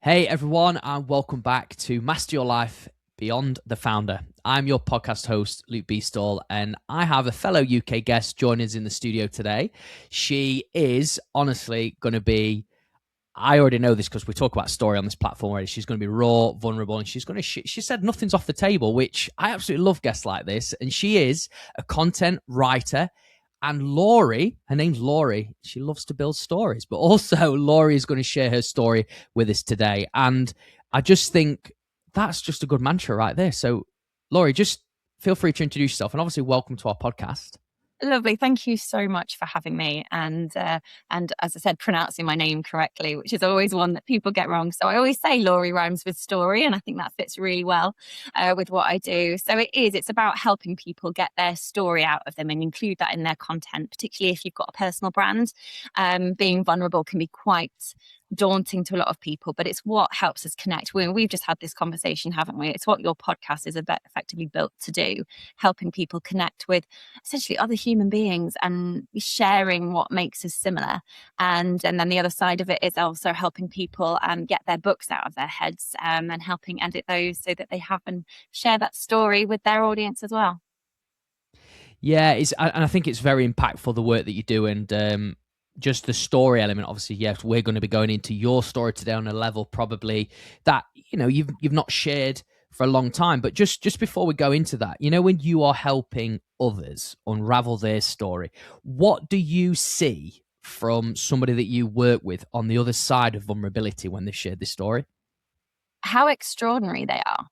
Hey everyone, and welcome back to Master Your Life Beyond the Founder. I'm your podcast host, Luke Beastall, and I have a fellow UK guest joining us in the studio today. She is honestly going to be, I already know this because we talk about story on this platform already. She's going to be raw, vulnerable, and she's going to, she said nothing's off the table, which I absolutely love guests like this. And she is a content writer. And Laurey, her name's Laurey. She loves to build stories, but also Laurey is going to share her story with us today. And I just think that's just a good mantra right there. So, Laurey, just feel free to introduce yourself, and obviously, welcome to our podcast. Lovely. Thank you so much for having me. And as I said, pronouncing my name correctly, which is always one that people get wrong. So I always say Laurey rhymes with story, and I think that fits really well with what I do. So it's about helping people get their story out of them and include that in their content, particularly if you've got a personal brand. Being vulnerable can be quite daunting to a lot of people, but it's what helps us connect. We've just had this conversation, haven't we? It's what your podcast is effectively built to do, helping people connect with essentially other human beings and sharing what makes us similar. And then the other side of it is also helping people get their books out of their heads and helping edit those so that they have and share that story with their audience as well. Yeah, and I think it's very impactful, the work that you do, and just the story element. Obviously, yes, we're going to be going into your story today on a level probably that you've not shared for a long time. But just before we go into that, when you are helping others unravel their story, what do you see from somebody that you work with on the other side of vulnerability when they've shared this story? How extraordinary they are.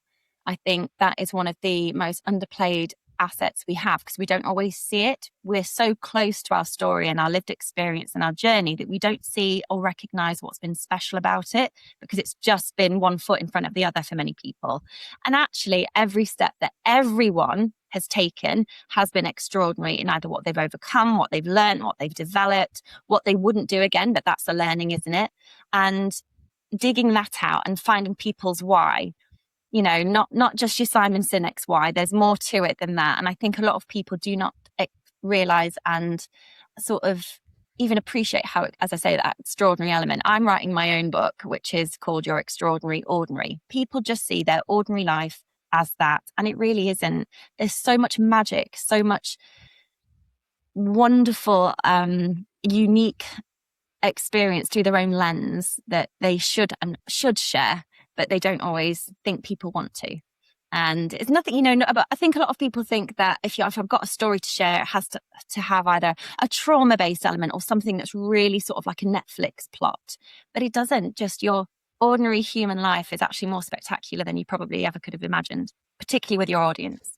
I think that is one of the most underplayed assets we have, because we don't always see it. We're so close to our story and our lived experience and our journey that we don't see or recognize what's been special about it, because it's just been one foot in front of the other for many people. And actually, every step that everyone has taken has been extraordinary in either what they've overcome, what they've learned, what they've developed, what they wouldn't do again, but that's the learning, isn't it? And digging that out and finding people's why. Not just your Simon Sinek's why. There's more to it than that. And I think a lot of people do not realize and sort of even appreciate how, as I say, that extraordinary element. I'm writing my own book, which is called Your Extraordinary Ordinary. People just see their ordinary life as that. And it really isn't. There's so much magic, so much wonderful, unique experience through their own lens that they should share, but they don't always think people want to. And it's nothing, but I think a lot of people think that if I've got a story to share, it has to have either a trauma-based element or something that's really sort of like a Netflix plot. But it doesn't. Just your ordinary human life is actually more spectacular than you probably ever could have imagined, particularly with your audience.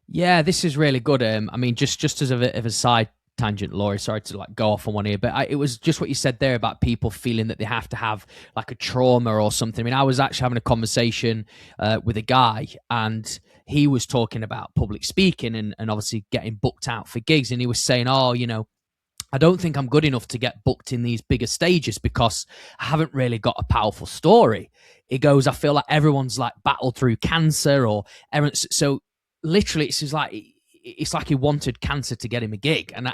Yeah, this is really good. I mean, just as a side tangent, Laurey, sorry to go off on one here, but it was just what you said there about people feeling that they have to have like a trauma or something. I mean, I was actually having a conversation with a guy, and he was talking about public speaking and obviously getting booked out for gigs, and he was saying, I don't think I'm good enough to get booked in these bigger stages because I haven't really got a powerful story. He goes, I feel like everyone's like battled through cancer, or so literally it's like he wanted cancer to get him a gig. And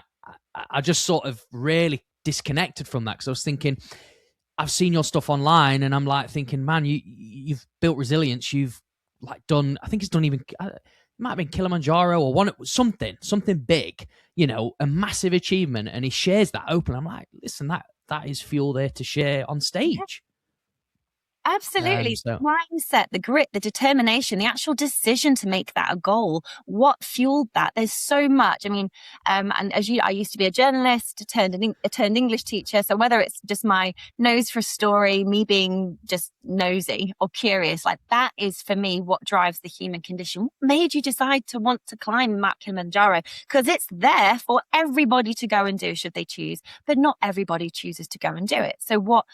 I just sort of really disconnected from that, because I was thinking, I've seen your stuff online, and I'm like thinking, man, you've built resilience. You've like done, I think it's done even, it might have been Kilimanjaro or something big, a massive achievement. And he shares that open. I'm like, listen, that is fuel there to share on stage. Absolutely. The mindset, the grit, the determination, the actual decision to make that a goal. What fueled that? There's so much. I mean, and I used to be a journalist, turned English teacher. So whether it's just my nose for a story, me being just nosy or curious, like that is for me what drives the human condition. What made you decide to want to climb Mount Kilimanjaro? Because it's there for everybody to go and do should they choose, but not everybody chooses to go and do it. So what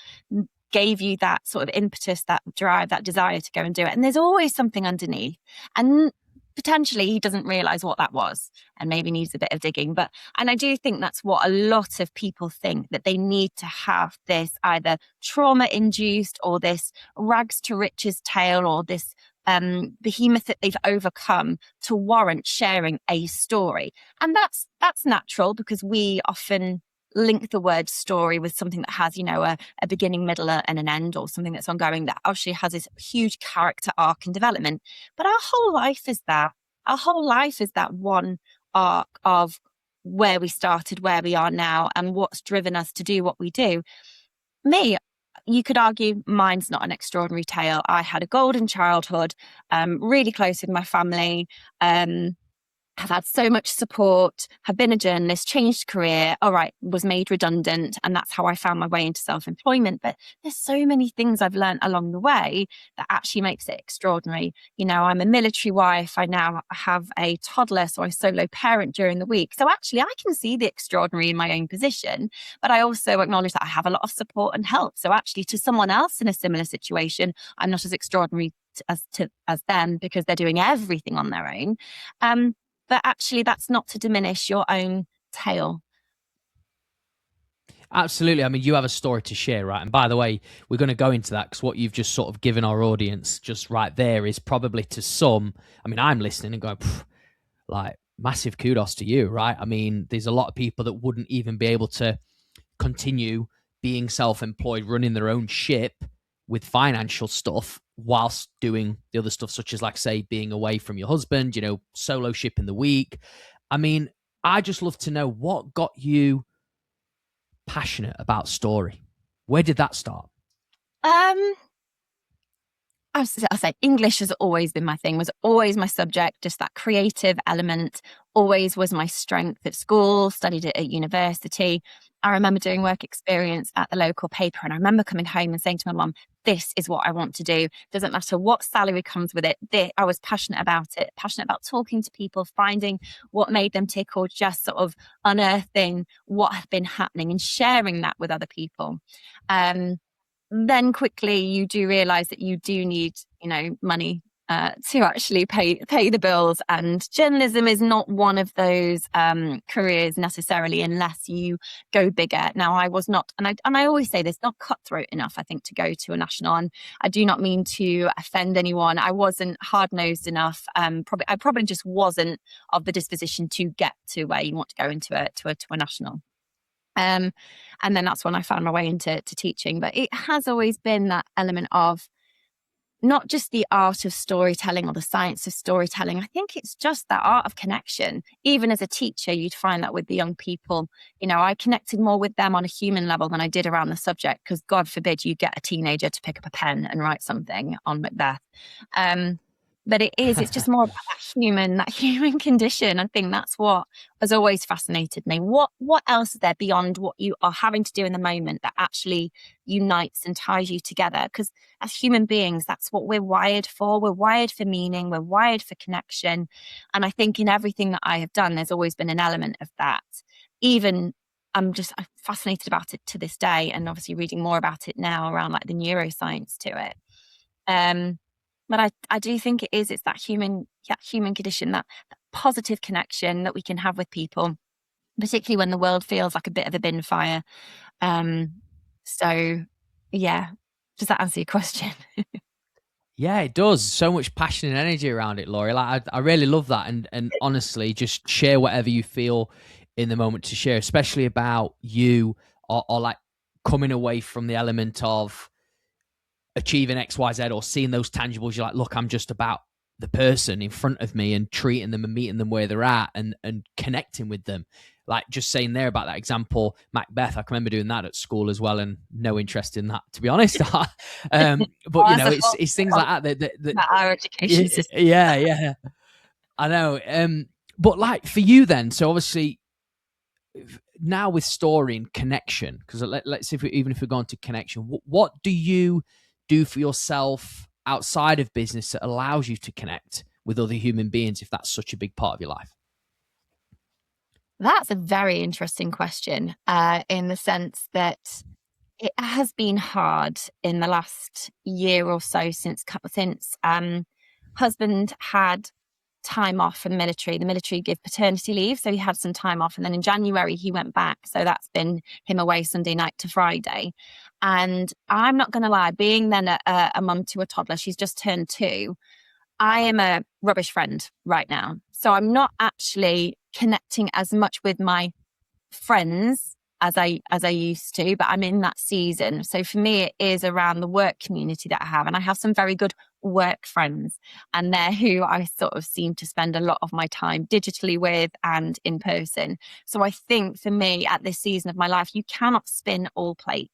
gave you that sort of impetus, that drive, that desire to go and do it? And there's always something underneath, and potentially he doesn't realize what that was and maybe needs a bit of digging. And I do think that's what a lot of people think, that they need to have this either trauma induced or this rags to riches tale or this behemoth that they've overcome to warrant sharing a story. And that's natural, because we often link the word story with something that has, a beginning, middle, and an end, or something that's ongoing, that actually has this huge character arc and development. But our whole life is that. Our whole life is that one arc of where we started, where we are now, and what's driven us to do what we do. Me, you could argue mine's not an extraordinary tale. I had a golden childhood, really close with my family, have had so much support, have been a journalist, changed career, all right, was made redundant. And that's how I found my way into self-employment. But there's so many things I've learned along the way that actually makes it extraordinary. I'm a military wife. I now have a toddler, so I solo parent during the week. So actually I can see the extraordinary in my own position, but I also acknowledge that I have a lot of support and help. So actually, to someone else in a similar situation, I'm not as extraordinary as them, because they're doing everything on their own. But actually, that's not to diminish your own tale. Absolutely. I mean, you have a story to share, right? And by the way, we're going to go into that, because what you've just sort of given our audience just right there is probably, to some, I mean, I'm listening and going, like, massive kudos to you, right? I mean, there's a lot of people that wouldn't even be able to continue being self-employed, running their own ship with financial stuff whilst doing the other stuff, such as, like, say, being away from your husband, solo ship in the week. I mean, I just love to know what got you passionate about story. Where did that start? I'll say English has always been my thing, was always my subject, just that creative element always was my strength at school, studied it at university. I remember doing work experience at the local paper, and I remember coming home and saying to my mum, this is what I want to do. Doesn't matter what salary comes with it. I was passionate about it, passionate about talking to people, finding what made them tick, or just sort of unearthing what had been happening and sharing that with other people. Then quickly you do realize that you do need, money to actually pay the bills. And journalism is not one of those careers necessarily, unless you go bigger. Now, I was not, and I always say this, not cutthroat enough, I think, to go to a national. And I do not mean to offend anyone. I wasn't hard-nosed enough. I probably just wasn't of the disposition to get to where you want to go into a national. And then that's when I found my way into teaching. But it has always been that element of not just the art of storytelling or the science of storytelling. I think it's just that art of connection. Even as a teacher, you'd find that with the young people, I connected more with them on a human level than I did around the subject, because God forbid you get a teenager to pick up a pen and write something on Macbeth. But it's just more about that human condition. I think that's what has always fascinated me. What else is there beyond what you are having to do in the moment that actually unites and ties you together? Because as human beings, that's what we're wired for. We're wired for meaning. We're wired for connection. And I think in everything that I have done, there's always been an element of that. Even I'm fascinated about it to this day, and obviously reading more about it now around like the neuroscience to it. But I do think it's that human condition, that positive connection that we can have with people, particularly when the world feels like a bit of a bin fire. So yeah, does that answer your question? Yeah, it does. So much passion and energy around it, Laurey. Like, I really love that. And honestly, just share whatever you feel in the moment to share, especially about you, or like coming away from the element of achieving X, Y, Z, or seeing those tangibles. You're like, look, I'm just about the person in front of me and treating them and meeting them where they're at, and connecting with them. Like just saying there about that example, Macbeth, I can remember doing that at school as well, and no interest in that, to be honest. But it's things like that our education system. Yeah, I know. But like for you then, so obviously now with story and connection, because let's see, even if we're going to connection, what do you do for yourself outside of business that allows you to connect with other human beings, if that's such a big part of your life? That's a very interesting question, in the sense that it has been hard in the last year or so since husband had time off from the military give paternity leave, so he had some time off, and then in January he went back, so that's been him away Sunday night to Friday. And I'm not gonna lie, being then a mum to a toddler, she's just turned 2, I am a rubbish friend right now, so I'm not actually connecting as much with my friends as I used to, but I'm in that season. So for me, it is around the work community that I have. And I have some very good work friends, and they're who I sort of seem to spend a lot of my time digitally with and in person. So I think for me at this season of my life, you cannot spin all plates.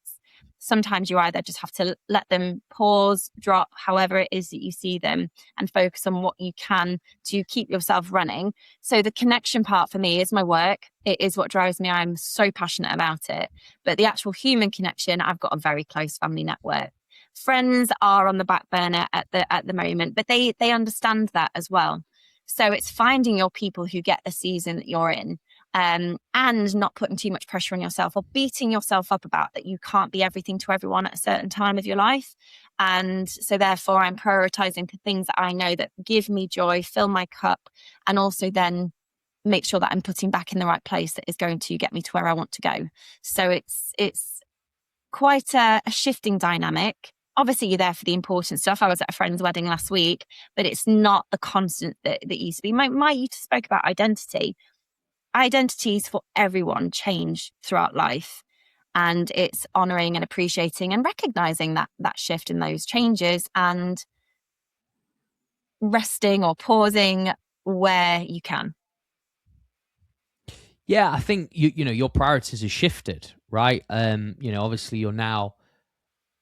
Sometimes you either just have to let them pause, drop, however it is that you see them, and focus on what you can to keep yourself running. So the connection part for me is my work. It is what drives me. I'm so passionate about it. But the actual human connection, I've got a very close family network. Friends are on the back burner at the moment, but they understand that as well. So it's finding your people who get the season that you're in, and not putting too much pressure on yourself or beating yourself up about that you can't be everything to everyone at a certain time of your life. And so therefore I'm prioritizing the things that I know that give me joy, fill my cup, and also then make sure that I'm putting back in the right place that is going to get me to where I want to go. So it's quite a shifting dynamic. Obviously, you're there for the important stuff. I was at a friend's wedding last week, but it's not the constant that used to be. You spoke about identity. Identities for everyone change throughout life. And it's honoring and appreciating and recognizing that shift in those changes, and resting or pausing where you can. Yeah, I think you know your priorities have shifted, right? Obviously you're now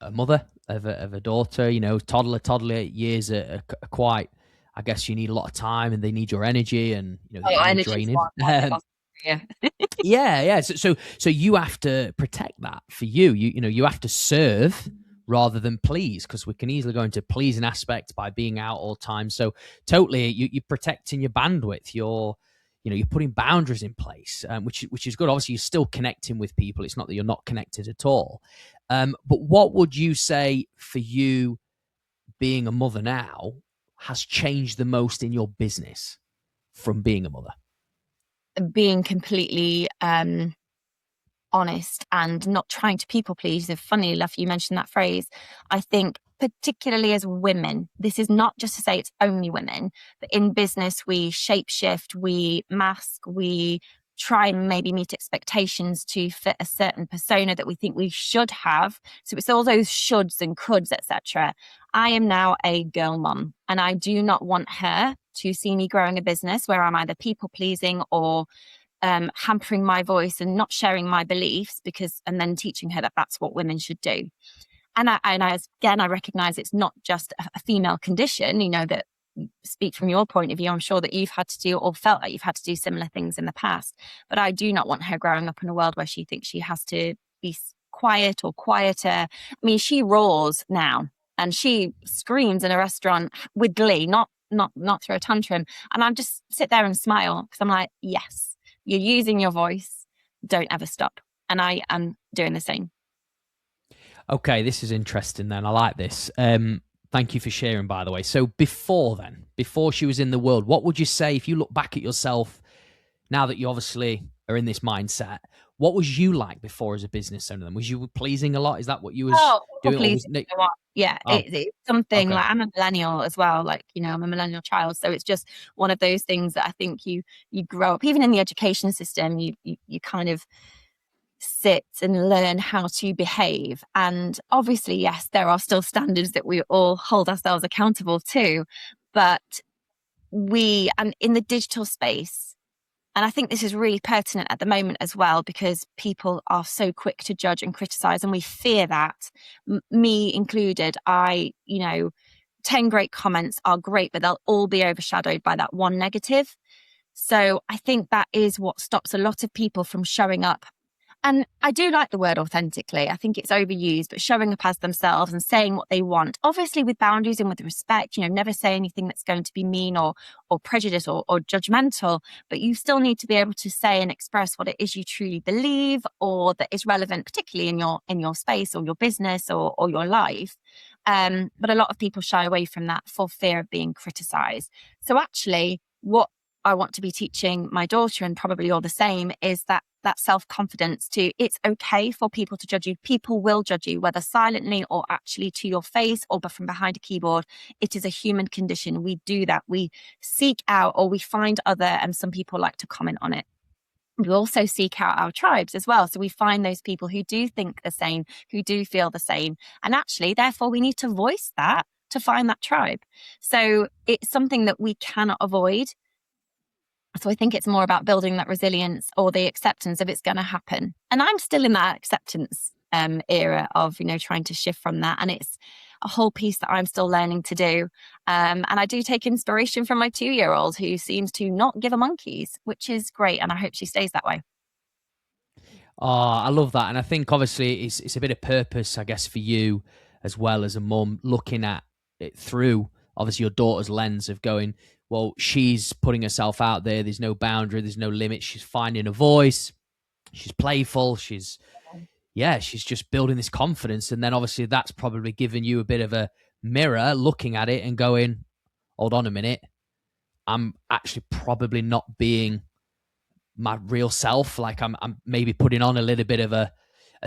a mother of a daughter. Toddler years are quite. I guess you need a lot of time, and they need your energy, and Oh, it can be energy is draining. one. Yeah. Yeah. So you have to protect that for you. You have to serve rather than please, because we can easily go into pleasing aspect by being out all the time. So totally, you're protecting your bandwidth. You're putting boundaries in place, which is good. Obviously, you're still connecting with people. It's not that you're not connected at all. But what would you say for you being a mother now has changed the most in your business from being a mother? Being completely honest and not trying to people please. If funny enough, you mentioned that phrase. I think particularly as women, this is not just to say it's only women, but in business, we shape shift, we mask, we try and maybe meet expectations to fit a certain persona that we think we should have. So it's all those shoulds and coulds, etc. I am now a girl mom, and I do not want her to see me growing a business where I'm either people pleasing or hampering my voice and not sharing my beliefs, and then teaching her that that's what women should do. And I recognize it's not just a female condition, that speak from your point of view. I'm sure that you've had to do or felt like you've had to do similar things in the past, but I do not want her growing up in a world where she thinks she has to be quiet or quieter. I mean, she roars now and she screams in a restaurant with glee, not throw a tantrum. And I just sit there and smile because I'm like, yes, you're using your voice. Don't ever stop. And I am doing the same. Okay, this is interesting then. I like this. Thank you for sharing, by the way. So before she was in the world, what would you say if you look back at yourself now that you obviously are in this mindset? What was you like before as a business owner? Then was you pleasing a lot? Is that what you was doing? Pleasing. Yeah, Oh, it's something okay. like I'm a millennial as well. Like, I'm a millennial child. So it's just one of those things that I think you grow up, even in the education system, you kind of sit and learn how to behave. And obviously, yes, there are still standards that we all hold ourselves accountable to, but and in the digital space, and I think this is really pertinent at the moment as well, because people are so quick to judge and criticize, and we fear that, me included. 10 great comments are great, but they'll all be overshadowed by that one negative. So I think that is what stops a lot of people from showing up. And I do like the word authentically. I think it's overused, but showing up as themselves and saying what they want, obviously with boundaries and with respect, never say anything that's going to be mean or prejudice or judgmental, but you still need to be able to say and express what it is you truly believe or that is relevant, particularly in your space or your business or your life. But a lot of people shy away from that for fear of being criticized. So actually, what I want to be teaching my daughter, and probably you're the same, is that self-confidence to, it's okay for people to judge you. People will judge you, whether silently or actually to your face or from behind a keyboard. It is a human condition. We do that. We seek out or we find other, and some people like to comment on it. We also seek out our tribes as well. So we find those people who do think the same, who do feel the same. And actually, therefore, we need to voice that to find that tribe. So it's something that we cannot avoid. So I think it's more about building that resilience or the acceptance of it's going to happen. And I'm still in that acceptance era of, trying to shift from that. And it's a whole piece that I'm still learning to do. And I do take inspiration from my 2-year-old who seems to not give a monkeys, which is great. And I hope she stays that way. Oh, I love that. And I think obviously it's a bit of purpose, I guess, for you as well as a mum, looking at it through obviously your daughter's lens of going, well, she's putting herself out there. There's no boundary. There's no limit. She's finding a voice. She's playful. She's just building this confidence. And then obviously that's probably given you a bit of a mirror looking at it and going, hold on a minute. I'm actually probably not being my real self. Like I'm maybe putting on a little bit of a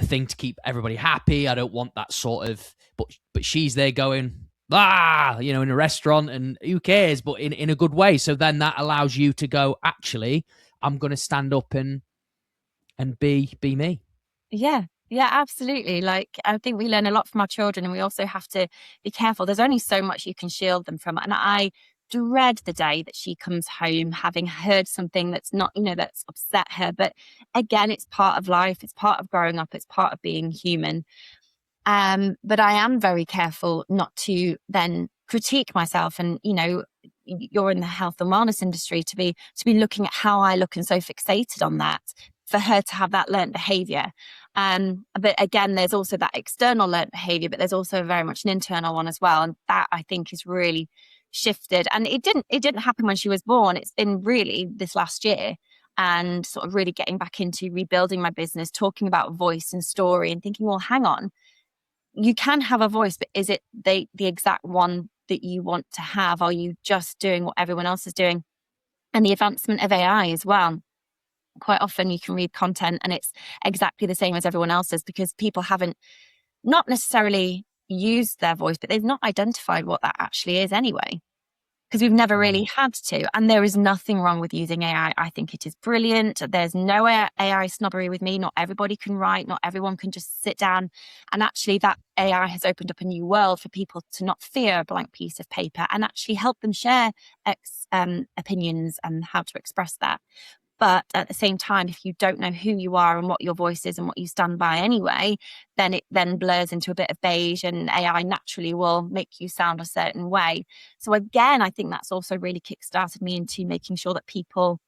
thing to keep everybody happy. I don't want that sort of, but she's there going, in a restaurant, and who cares, but in a good way. So then that allows you to go, actually, I'm going to stand up and be me. Yeah. Yeah, absolutely. Like, I think we learn a lot from our children, and we also have to be careful. There's only so much you can shield them from. And I dread the day that she comes home having heard something that's not, that's upset her. But again, it's part of life. It's part of growing up. It's part of being human. But I am very careful not to then critique myself. And, you're in the health and wellness industry, to be looking at how I look and so fixated on that, for her to have that learned behavior. But again, there's also that external learned behavior, but there's also very much an internal one as well. And that, I think, is really shifted. And it didn't happen when she was born. It's been really this last year, and sort of really getting back into rebuilding my business, talking about voice and story, and thinking, well, hang on, you can have a voice, but is it the exact one that you want to have? Are you just doing what everyone else is doing? And the advancement of AI as well. Quite often you can read content and it's exactly the same as everyone else's, because people haven't not necessarily used their voice, but they've not identified what that actually is anyway, because we've never really had to. And there is nothing wrong with using AI. I think it is brilliant. There's no AI snobbery with me. Not everybody can write. Not everyone can just sit down. And actually that AI has opened up a new world for people to not fear a blank piece of paper, and actually help them share opinions and how to express that. But at the same time, if you don't know who you are and what your voice is and what you stand by anyway, then it then blurs into a bit of beige, and AI naturally will make you sound a certain way. So again, I think that's also really kickstarted me into making sure that people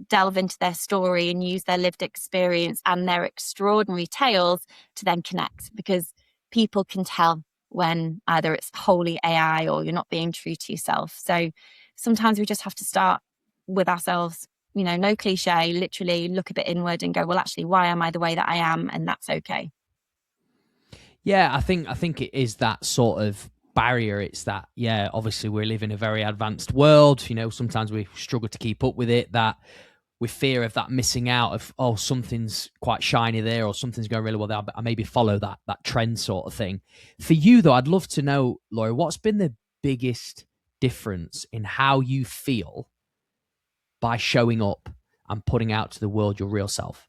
delve into their story and use their lived experience and their extraordinary tales to then connect, because people can tell when either it's wholly AI or you're not being true to yourself. So sometimes we just have to start with ourselves. No cliche, literally look a bit inward and go, well, actually, why am I the way that I am? And that's okay. Yeah, I think it is that sort of barrier. It's that, obviously we live in a very advanced world. Sometimes we struggle to keep up with it, that we fear of that missing out of, oh, something's quite shiny there, or something's going really well there, I maybe follow that trend sort of thing. For you, though, I'd love to know, Laurey, what's been the biggest difference in how you feel by showing up and putting out to the world your real self?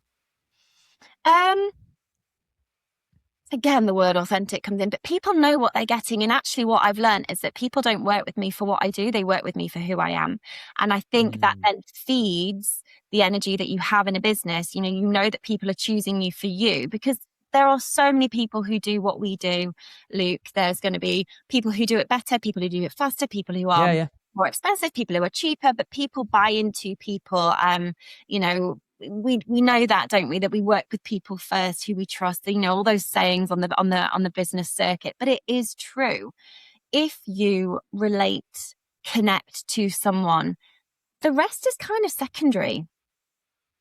Again, the word authentic comes in, but people know what they're getting. And actually what I've learned is that people don't work with me for what I do. They work with me for who I am. And I think that then feeds the energy that you have in a business. You know that people are choosing you for you, because there are so many people who do what we do, Luke. There's going to be people who do it better, people who do it faster, people who are more expensive, people who are cheaper, but people buy into people. We know that, don't we? That we work with people first who we trust. All those sayings on the business circuit, but it is true. If you relate, connect to someone, the rest is kind of secondary.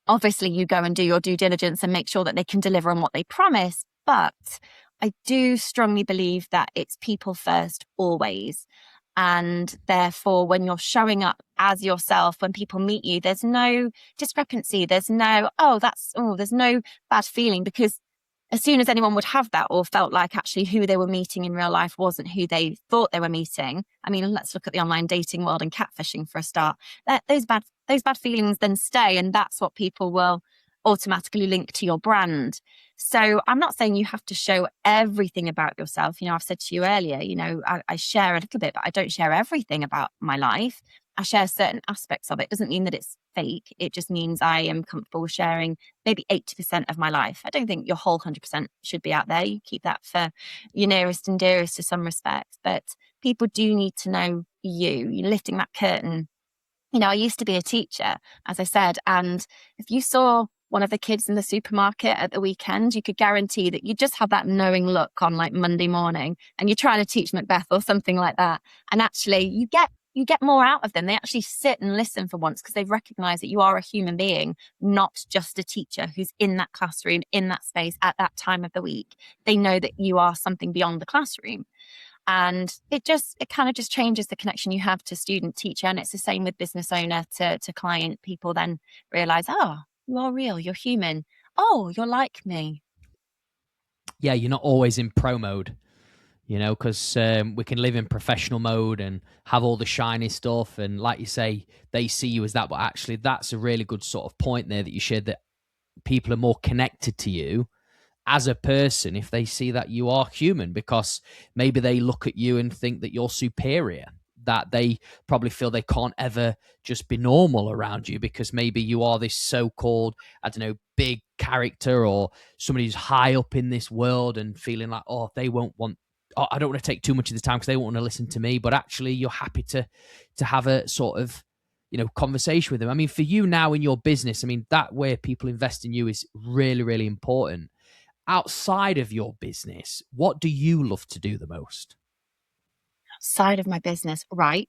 Obviously, you go and do your due diligence and make sure that they can deliver on what they promise. But I do strongly believe that it's people first always. And therefore, when you're showing up as yourself, when people meet you, there's no discrepancy. There's no, there's no bad feeling, because as soon as anyone would have that, or felt like actually who they were meeting in real life wasn't who they thought they were meeting. I mean, let's look at the online dating world and catfishing for a start. Those bad feelings then stay, and that's what people will automatically link to your brand. So I'm not saying you have to show everything about yourself. I've said to you earlier, I share a little bit, but I don't share everything about my life. I share certain aspects of it. It doesn't mean that it's fake. It just means I am comfortable sharing maybe 80% of my life. I don't think your whole 100% should be out there. You keep that for your nearest and dearest to some respect. But people do need to know you. You're lifting that curtain. I used to be a teacher, as I said, and if you saw one of the kids in the supermarket at the weekend, you could guarantee that you just have that knowing look on like Monday morning, and you're trying to teach Macbeth or something like that. And actually you get more out of them. They actually sit and listen for once because they've recognized that you are a human being, not just a teacher who's in that classroom, in that space at that time of the week. They know that you are something beyond the classroom. And it kind of just changes the connection you have to student teacher. And it's the same with business owner to client. People then realize, oh, you are real, you're human. Oh, you're like me. Yeah, you're not always in pro mode, because we can live in professional mode and have all the shiny stuff. And like you say, they see you as that. But actually, that's a really good sort of point there that you shared, that people are more connected to you as a person if they see that you are human, because maybe they look at you and think that you're superior, that they probably feel they can't ever just be normal around you because maybe you are this so-called, I don't know, big character or somebody who's high up in this world, and feeling like, oh, they won't want, oh, I don't want to take too much of the time because they won't want to listen to me. But actually you're happy to have a sort of, conversation with them. I mean, for you now in your business, I mean, that way people invest in you is really, really important. Outside of your business, what do you love to do the most? Side of my business, right?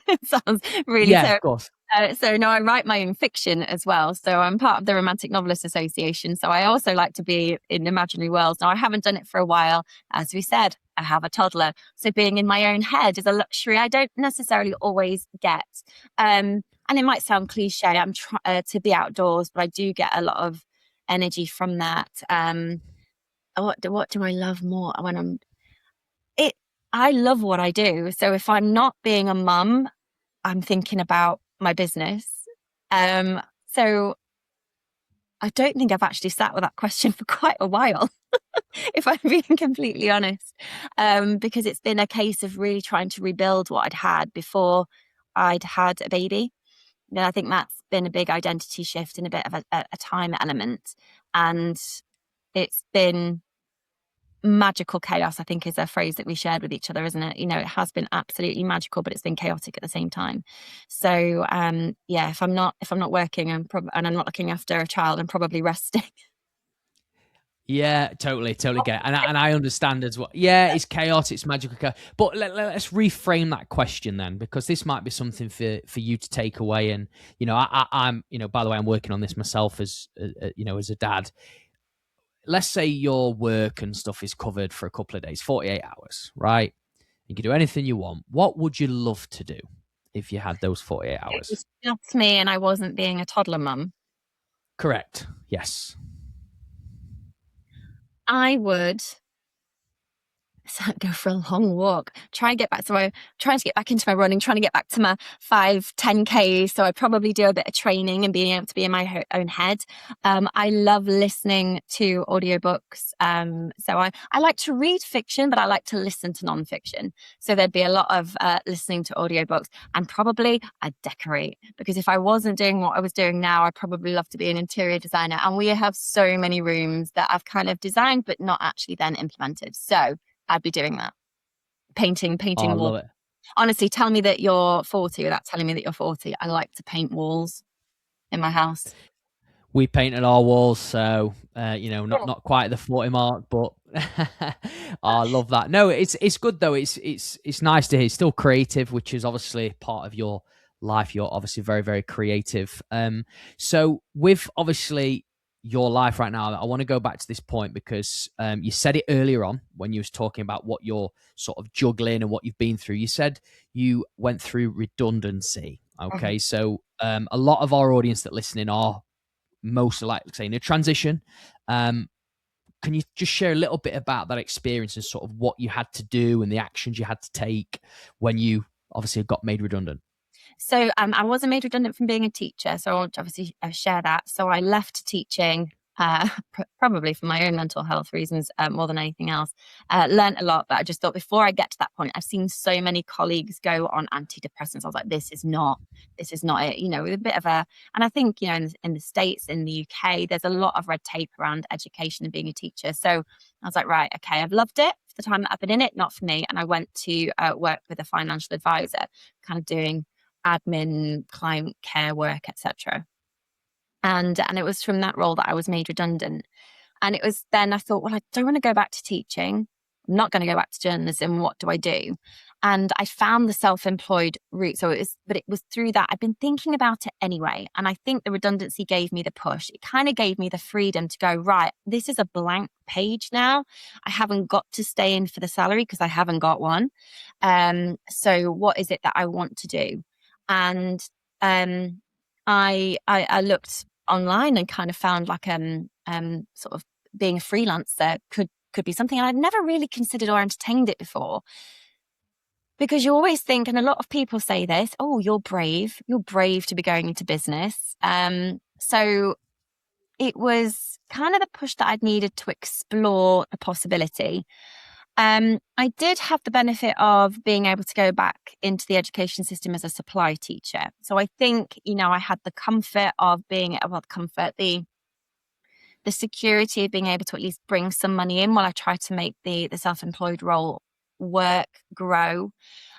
It sounds really Yeah, so. of course. So no, I write my own fiction as well. So I'm part of the Romantic Novelist Association. So I also like to be in imaginary worlds. Now I haven't done it for a while. As we said, I have a toddler. So being in my own head is a luxury I don't necessarily always get. And it might sound cliche. I'm trying to be outdoors, but I do get a lot of energy from that. What do I love more when I love what I do. So if I'm not being a mum, I'm thinking about my business. So I don't think I've actually sat with that question for quite a while, if I'm being completely honest, because it's been a case of really trying to rebuild what I'd had before I'd had a baby. And I think that's been a big identity shift and a bit of a time element. And it's been magical chaos, I think, is a phrase that we shared with each other, isn't it? It has been absolutely magical, but it's been chaotic at the same time. So yeah, if I'm not working and I'm not looking after a child, I'm probably resting. Yeah, totally get it. And I understand as well. Yeah, it's chaos, it's magical chaos. But let's reframe that question then, because this might be something for you to take away. And I'm by the way, I'm working on this myself as as a dad. Let's say your work and stuff is covered for a couple of days, 48 hours, right? You can do anything you want. What would you love to do if you had those 48 It hours? was just me and I wasn't being a toddler mum. Correct. Yes. I would go for a long walk, try and get back to trying to get back into my running, trying to get back to my 5-10K. So I'd probably do a bit of training and being able to be in my own head. I love listening to audiobooks. So I like to read fiction, but I like to listen to nonfiction. So there'd be a lot of listening to audiobooks, and probably I'd decorate, because if I wasn't doing what I was doing now, I'd probably love to be an interior designer. And we have so many rooms that I've kind of designed, but not actually then implemented. So I'd be doing that. Painting Oh, I walls. love it. Honestly, tell me that you're 40 without telling me that you're 40. I like to paint walls in my house. We painted our walls, so not quite the 40 mark, but oh, I love that. No, it's good though. It's nice to hear. It's still creative, which is obviously part of your life. You're obviously very, very creative. So with obviously your life right now, I want to go back to this point because you said it earlier on when you was talking about what you're sort of juggling and what you've been through. You said you went through redundancy. Okay, so a lot of our audience that listening are mostly like say in a transition. Can you just share a little bit about that experience and sort of what you had to do and the actions you had to take when you obviously got made redundant? So I wasn't made redundant from being a teacher. So I'll obviously share that. So I left teaching, probably for my own mental health reasons more than anything else. Learned a lot, but I just thought before I get to that point, I've seen so many colleagues go on antidepressants. I was like, this is not it. You know, with a bit of a, and I think, you know, in the States, in the UK, there's a lot of red tape around education and being a teacher. So I was like, right, okay, I've loved it for the time that I've been in it, not for me. And I went to work with a financial advisor, kind of doing admin, client care work, etc. And it was from that role that I was made redundant. And it was then I thought, well, I don't want to go back to teaching. I'm not going to go back to journalism. What do I do? And I found the self-employed route. But it was through that. I've been thinking about it anyway. And I think the redundancy gave me the push. It kind of gave me the freedom to go, right, this is a blank page now. I haven't got to stay in for the salary because I haven't got one. So what is it that I want to do? And I looked online and kind of found like sort of being a freelancer could be something. And I'd never really considered or entertained it before, because you always think, and a lot of people say this, oh, you're brave to be going into business. So it was kind of the push that I'd needed to explore the possibility. I did have the benefit of being able to go back into the education system as a supply teacher. So I think, you know, I had the comfort of being, well, the security of being able to at least bring some money in while I try to make the self-employed role work, grow.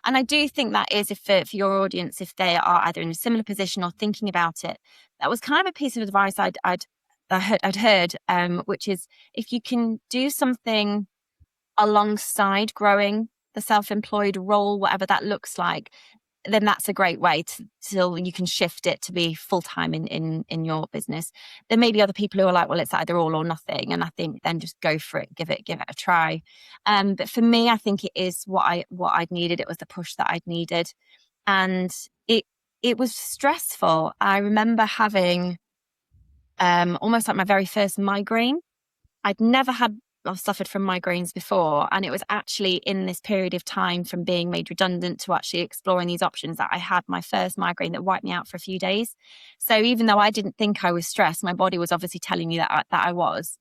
And I do think that is, if for your audience, if they are either in a similar position or thinking about it, that was kind of a piece of advice I'd heard, which is if you can do something alongside growing the self-employed role, whatever that looks like, then that's a great way to till you can shift it to be full-time in your business. There may be other people who are like, well, it's either all or nothing. And I think then just go for it, give it a try. But for me, I think it is what I'd needed. It was the push that I'd needed. And it was stressful. I remember having almost like my very first migraine. I'd never had or suffered from migraines before. And it was actually in this period of time from being made redundant to actually exploring these options that I had my first migraine that wiped me out for a few days. So even though I didn't think I was stressed, my body was obviously telling me that I was.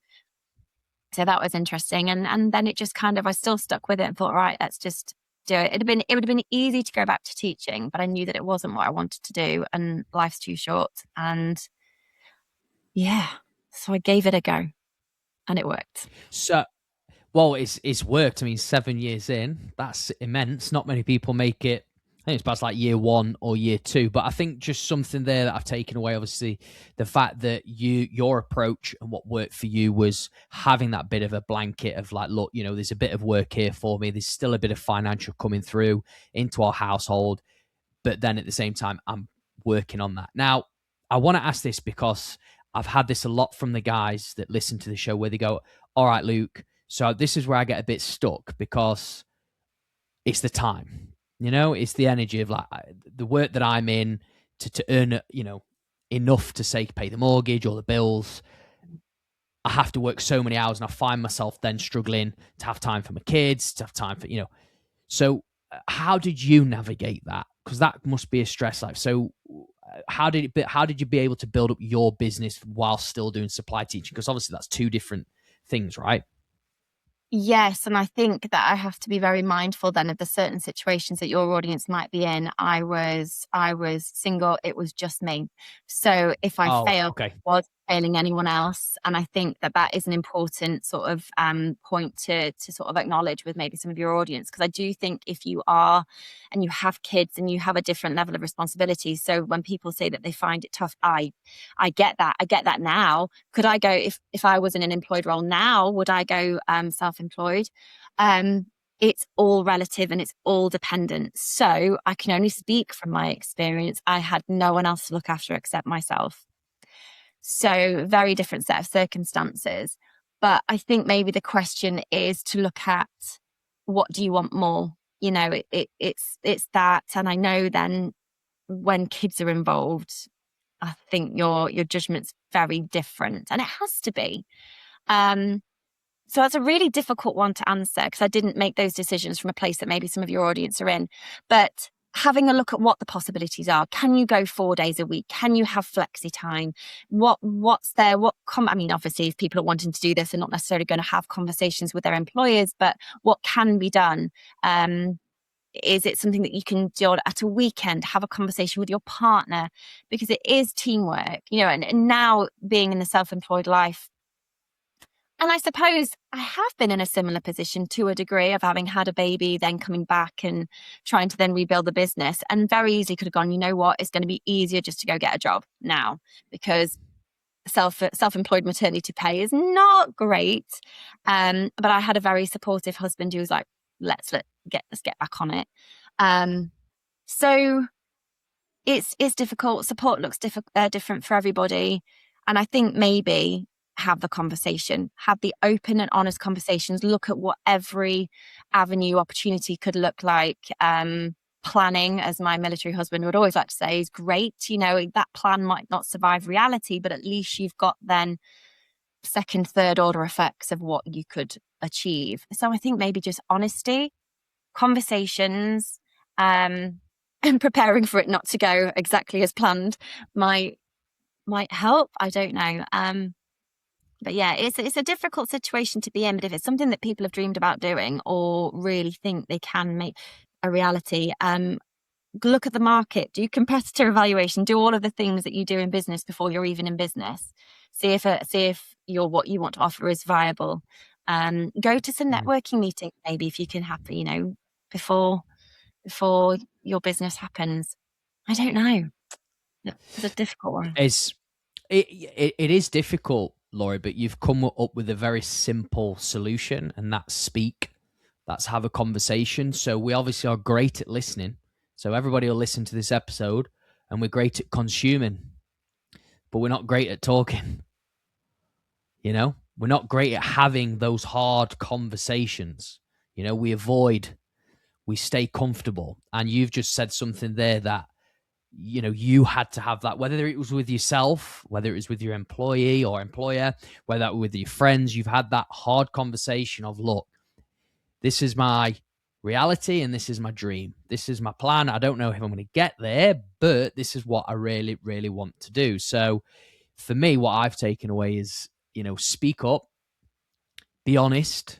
So that was interesting. And then it just kind of, I still stuck with it and thought, right, let's just do it. It would have been easy to go back to teaching, but I knew that it wasn't what I wanted to do and life's too short. And yeah, so I gave it a go. And it worked. So, well, it's worked. I mean, 7 years in, that's immense. Not many people make it. I think it's past like year 1 or year 2. But I think just something there that I've taken away, obviously, the fact that your approach and what worked for you was having that bit of a blanket of like, look, you know, there's a bit of work here for me. There's still a bit of financial coming through into our household. But then at the same time, I'm working on that. Now, I want to ask this because I've had this a lot from the guys that listen to the show where they go, all right, Luke, so this is where I get a bit stuck because it's the time, you know, it's the energy of like the work that I'm in to earn, you know, enough to say pay the mortgage or the bills. I have to work so many hours and I find myself then struggling to have time for my kids, to have time for, you know. So how did you navigate that? Because that must be a stress life. So how did you be able to build up your business while still doing supply teaching? Because obviously that's two different things, right? Yes, and I think that I have to be very mindful then of the certain situations that your audience might be in. I was single, it was just me. So if I failed, okay. I was failing anyone else. And I think that that is an important sort of point to sort of acknowledge with maybe some of your audience. Because I do think if you are and you have kids and you have a different level of responsibility. So when people say that they find it tough, I get that. I get that now. Could I go, if I was in an employed role now, would I go self-employed? It's all relative and it's all dependent. So I can only speak from my experience. I had no one else to look after except myself. So very different set of circumstances. But I think maybe the question is to look at, what do you want more? You know, it's that. And I know then when kids are involved, I think your judgment's very different, and it has to be. So that's a really difficult one to answer because I didn't make those decisions from a place that maybe some of your audience are in. But having a look at what the possibilities are. Can you go 4 days a week? Can you have flexi time? What's there? I mean, obviously, if people are wanting to do this, they're not necessarily going to have conversations with their employers, but what can be done? Is it something that you can do at a weekend? Have a conversation with your partner, because it is teamwork, and now being in the self-employed life, and I suppose I have been in a similar position to a degree of having had a baby, then coming back and trying to then rebuild the business, and very easily could have gone, you know what, it's going to be easier just to go get a job now, because self-employed maternity pay is not great. But I had a very supportive husband who was like, let's get back on it. So it's difficult. Support looks different for everybody. And I think maybe have the conversation, have the open and honest conversations, look at what every avenue opportunity could look like. Planning, as my military husband would always like to say, is great. That plan might not survive reality, but at least you've got then second, third order effects of what you could achieve. So I think maybe just honesty, conversations, and preparing for it not to go exactly as planned might help. I don't know. But yeah, it's a difficult situation to be in. But if it's something that people have dreamed about doing or really think they can make a reality, look at the market, do competitor evaluation, do all of the things that you do in business before you're even in business. See if what you want to offer is viable. Go to some networking meetings, maybe, if you can happen, before your business happens. I don't know. It's a difficult one. It is difficult, Laurey, but you've come up with a very simple solution, and that's speak. That's have a conversation. So we obviously are great at listening. So everybody will listen to this episode, and we're great at consuming, but we're not great at talking. We're not great at having those hard conversations. We stay comfortable. And you've just said something there that, you had to have that, whether it was with yourself, whether it was with your employee or employer, whether that was with your friends, you've had that hard conversation of, look, this is my reality and this is my dream. This is my plan. I don't know if I'm going to get there, but this is what I really, really want to do. So for me, what I've taken away is, speak up, be honest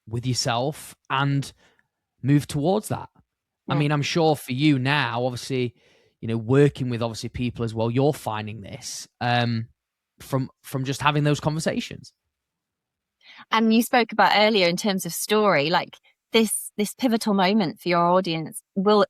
with yourself, and move towards that. Yeah. I mean, I'm sure for you now, obviously, working with obviously people as well, you're finding this from just having those conversations. And you spoke about earlier in terms of story, like this pivotal moment for your audience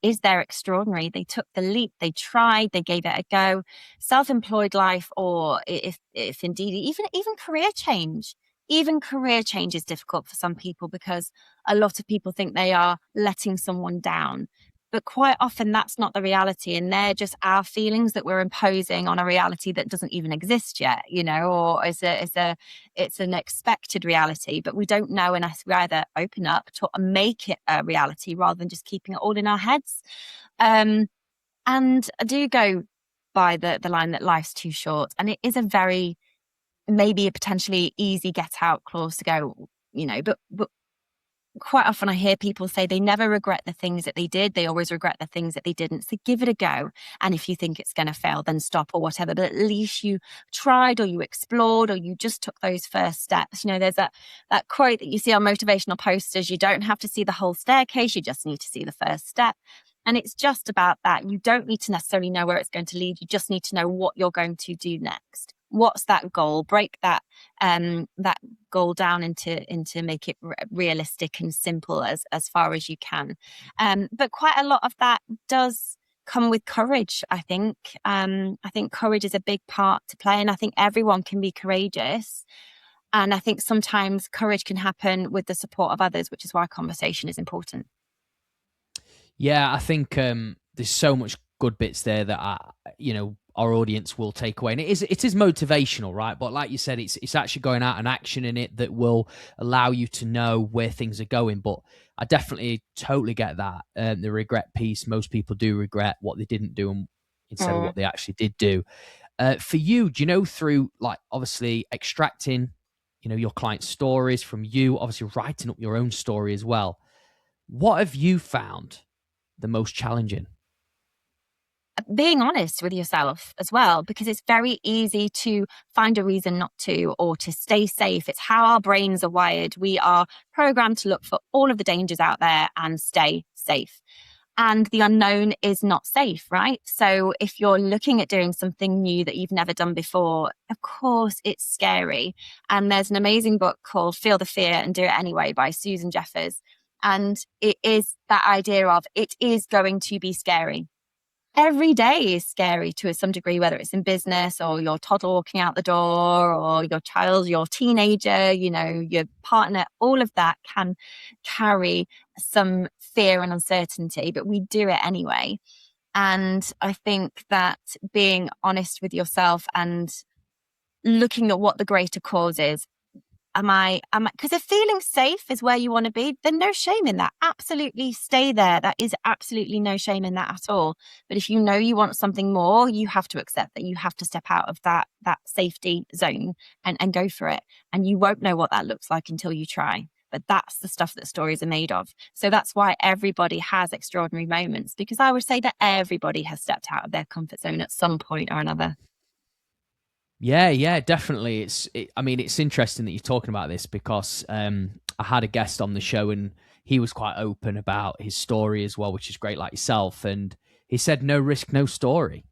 is their extraordinary. They took the leap, they tried, they gave it a go. Self-employed life, or if indeed even career change. Even career change is difficult for some people because a lot of people think they are letting someone down. But quite often that's not the reality, and they're just our feelings that we're imposing on a reality that doesn't even exist yet, or it's an expected reality, but we don't know unless we either open up to make it a reality rather than just keeping it all in our heads. And I do go by the line that life's too short, and it is maybe a potentially easy get out clause to go, but quite often I hear people say they never regret the things that they did. They always regret the things that they didn't. So give it a go. And if you think it's going to fail, then stop or whatever. But at least you tried, or you explored, or you just took those first steps. There's that quote that you see on motivational posters. You don't have to see the whole staircase. You just need to see the first step. And it's just about that. You don't need to necessarily know where it's going to lead. You just need to know what you're going to do next. What's that goal? Break that goal down into make it realistic and simple as far as you can. But quite a lot of that does come with courage, I think. I think courage is a big part to play, and I think everyone can be courageous. And I think sometimes courage can happen with the support of others, which is why conversation is important. Yeah, I think there's so much good bits there that our audience will take away, and it is motivational, right? But like you said, it's actually going out and action in it that will allow you to know where things are going. But I definitely totally get that the regret piece. Most people do regret what they didn't do instead of what they actually did do. For you, do you know, through like obviously extracting your clients' stories from you, obviously writing up your own story as well, what have you found the most challenging? being honest with yourself as well, because it's very easy to find a reason not to, or to stay safe. It's how our brains are wired. We are programmed to look for all of the dangers out there and stay safe. And the unknown is not safe, right? So if you're looking at doing something new that you've never done before, of course it's scary. And there's an amazing book called Feel the Fear and Do It Anyway by Susan Jeffers. And it is that idea of it is going to be scary. Every day is scary to some degree, whether it's in business or your toddler walking out the door or your child, your teenager, your partner. All of that can carry some fear and uncertainty, but we do it anyway. And I think that being honest with yourself and looking at what the greater cause is, because if feeling safe is where you want to be, then no shame in that. Absolutely stay there. That is absolutely no shame in that at all. But if you know you want something more, you have to accept that you have to step out of that safety zone and go for it. And you won't know what that looks like until you try. But that's the stuff that stories are made of. So that's why everybody has extraordinary moments, because I would say that everybody has stepped out of their comfort zone at some point or another. Yeah, definitely. I mean, it's interesting that you're talking about this because I had a guest on the show and he was quite open about his story as well, which is great, like yourself. And he said, "No risk, no story."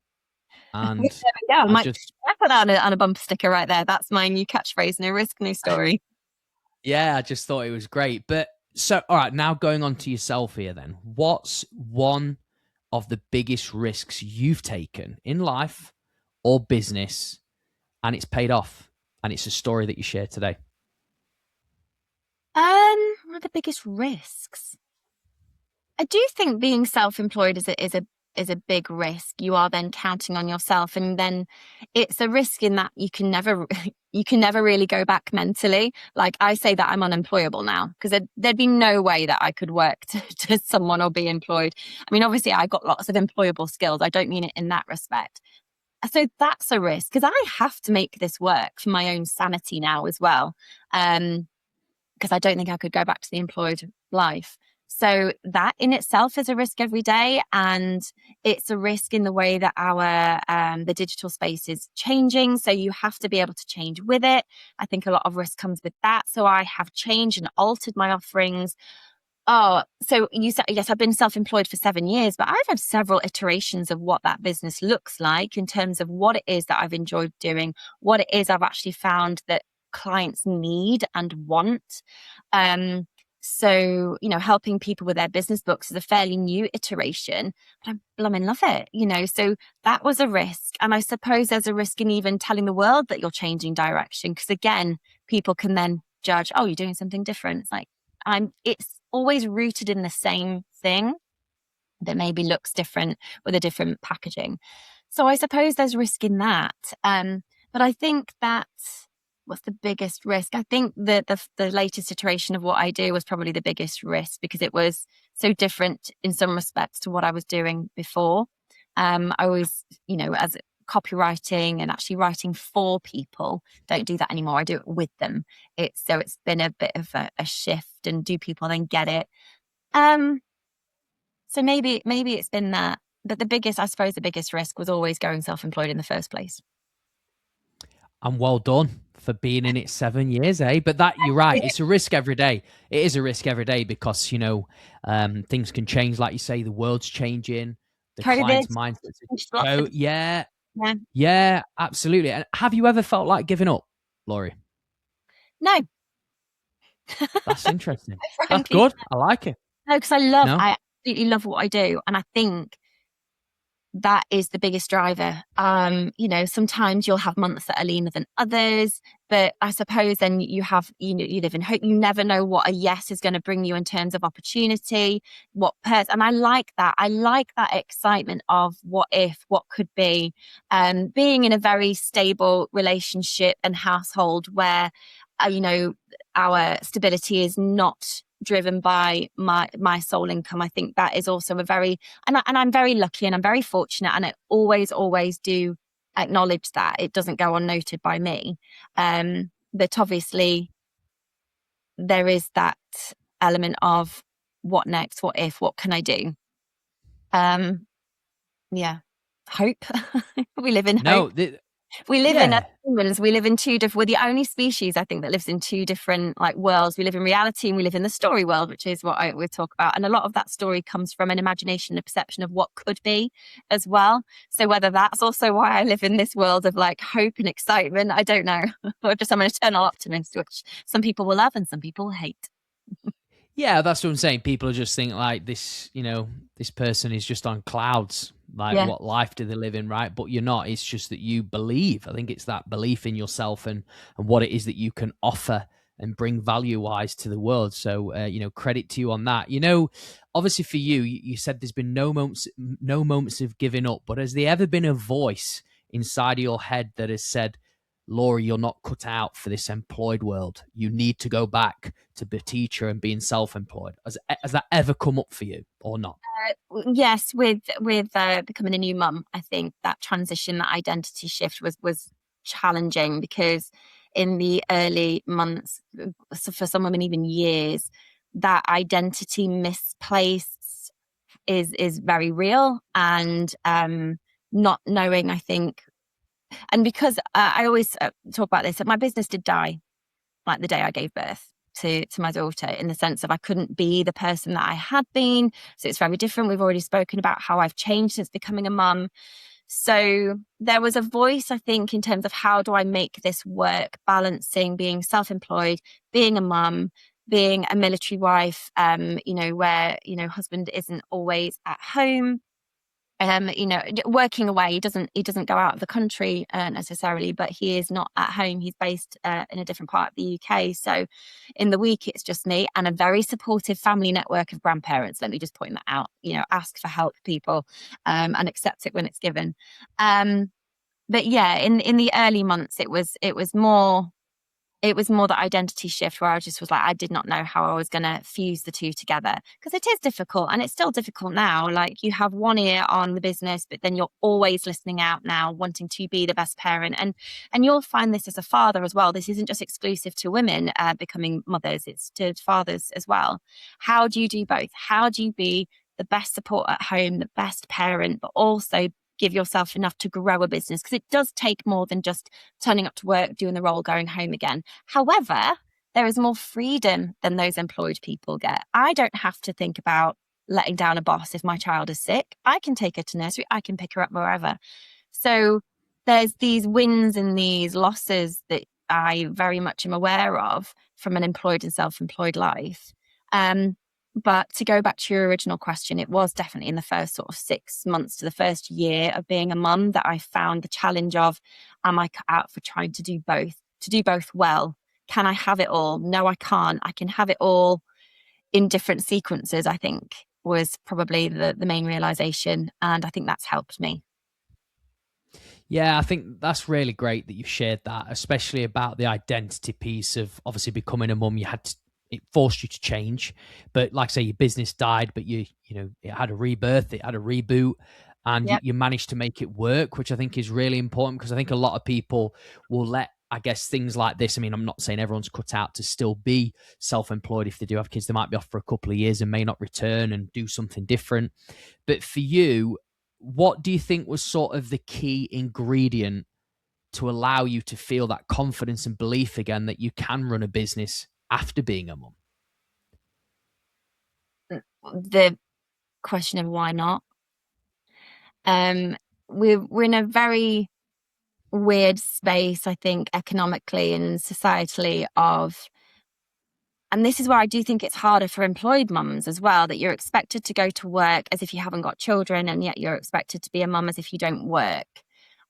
And there we go. I just put that on a bumper sticker right there. That's my new catchphrase: no risk, no story. Yeah, I just thought it was great. But so, all right, now going on to yourself here, then, what's one of the biggest risks you've taken in life or business? And it's paid off, and it's a story that you share today. One of the biggest risks, I do think being self-employed is a big risk. You are then counting on yourself, and then it's a risk in that you can never really go back mentally. Like I say that I'm unemployable now because there'd be no way that I could work to someone or be employed. I mean, obviously I got lots of employable skills. I don't mean it in that respect. So that's a risk because I have to make this work for my own sanity now as well. Because I don't think I could go back to the employed life. So that in itself is a risk every day. And it's a risk in the way that the digital space is changing. So you have to be able to change with it. I think a lot of risk comes with that. So I have changed and altered my offerings. Oh, so you said, yes, I've been self-employed for 7 years, but I've had several iterations of what that business looks like in terms of what it is that I've enjoyed doing, what it is I've actually found that clients need and want. So, helping people with their business books is a fairly new iteration, but I blooming love it, so that was a risk. And I suppose there's a risk in even telling the world that you're changing direction. Because again, people can then judge, oh, you're doing something different. It's like, it's always rooted in the same thing that maybe looks different with a different packaging. So I suppose there's risk in that. But I think that what's the biggest risk? I think that the latest iteration of what I do was probably the biggest risk because it was so different in some respects to what I was doing before. I was, as copywriting and actually writing for people, don't do that anymore. I do it with them. It's been a bit of a shift, and do people then get it? So maybe it's been that. But I suppose the biggest risk was always going self-employed in the first place. And well done for being in it 7 years, eh? But that, you're right, it's a risk every day. It is a risk every day because, things can change. Like you say, the world's changing, the client's mindsets. Yeah, absolutely. And have you ever felt like giving up, Laurey? No. That's interesting. That's good. I like it. No, because I absolutely love what I do. And I think that is the biggest driver. Sometimes you'll have months that are leaner than others, but I suppose then you live in hope. You never know what a yes is going to bring you in terms of opportunity, and I like that. I like that excitement of what could be, being in a very stable relationship and household where, our stability is not driven by my sole income. I think that is also and I'm very lucky and I'm very fortunate, and I always do acknowledge that. It doesn't go unnoted by me. But obviously there is that element of what next, what if, what can I do? Yeah. hope. We live in hope. No, We live in, as yeah. humans, we live in two different, we're the only species, I think, that lives in two different like worlds. We live in reality and we live in the story world, which is what I would talk about. And a lot of that story comes from an imagination, a perception of what could be as well. So whether that's also why I live in this world of like hope and excitement, I don't know. Or just I'm an eternal optimist, which some people will love and some people will hate. Yeah, that's what I'm saying. People just think like this, this person is just on clouds. Like, Yeah. what life do they live in, right? But you're not. It's just that you believe. I think it's that belief in yourself and what it is that you can offer and bring value wise to the world. So, credit to you on that. Obviously for you, you said there's been no moments of giving up. But has there ever been a voice inside of your head that has said, Laurey, you're not cut out for this employed world. You need to go back to be a teacher and being self-employed. Has that ever come up for you or not? Yes, with becoming a new mum, I think that transition, that identity shift was challenging because in the early months, so for some women even years, that identity misplaced is very real, and not knowing, I think, and because I always talk about this, that my business did die like the day I gave birth to my daughter, in the sense of I couldn't be the person that I had been. So it's very different. We've already spoken about how I've changed since becoming a mum. So there was a voice, I think, in terms of how do I make this work, balancing being self-employed, being a mum, being a military wife, where, husband isn't always at home, working away. He doesn't go out of the country necessarily, but he is not at home. He's based in a different part of the UK. So in the week, it's just me and a very supportive family network of grandparents. Let me just point that out. Ask for help, people, and accept it when it's given. But yeah, in the early months, it was more the identity shift where I just was like, I did not know how I was going to fuse the two together, because it is difficult, and it's still difficult now. Like, you have one ear on the business, but then you're always listening out now, wanting to be the best parent. And you'll find this as a father as well. This isn't just exclusive to women becoming mothers, it's to fathers as well. How do you do both? How do you be the best support at home, the best parent, but also give yourself enough to grow a business? Because it does take more than just turning up to work, doing the role, going home again. However, there is more freedom than those employed people get. I don't have to think about letting down a boss if my child is sick. I can take her to nursery, I can pick her up wherever. So there's these wins and these losses that I very much am aware of from an employed and self-employed life. But to go back to your original question, it was definitely in the first sort of 6 months to the first year of being a mum that I found the challenge of, am I cut out for trying to do both well? Can I have it all? No, I can't. I can have it all in different sequences, I think, was probably the main realization. And I think that's helped me. Yeah, I think that's really great that you've shared that, especially about the identity piece of obviously becoming a mum. It forced you to change, but like I say, your business died, but it had a rebirth, it had a reboot, and Yep. you managed to make it work, which I think is really important, because I think a lot of people will let, I guess, things like this. I mean, I'm not saying everyone's cut out to still be self-employed. If they do have kids, they might be off for a couple of years and may not return and do something different. But for you, what do you think was sort of the key ingredient to allow you to feel that confidence and belief again that you can run a business after being a mum? The question of why not. Um, we're in a very weird space, I think, economically and societally, and this is where I do think it's harder for employed mums as well, that you're expected to go to work as if you haven't got children, and yet you're expected to be a mum as if you don't work.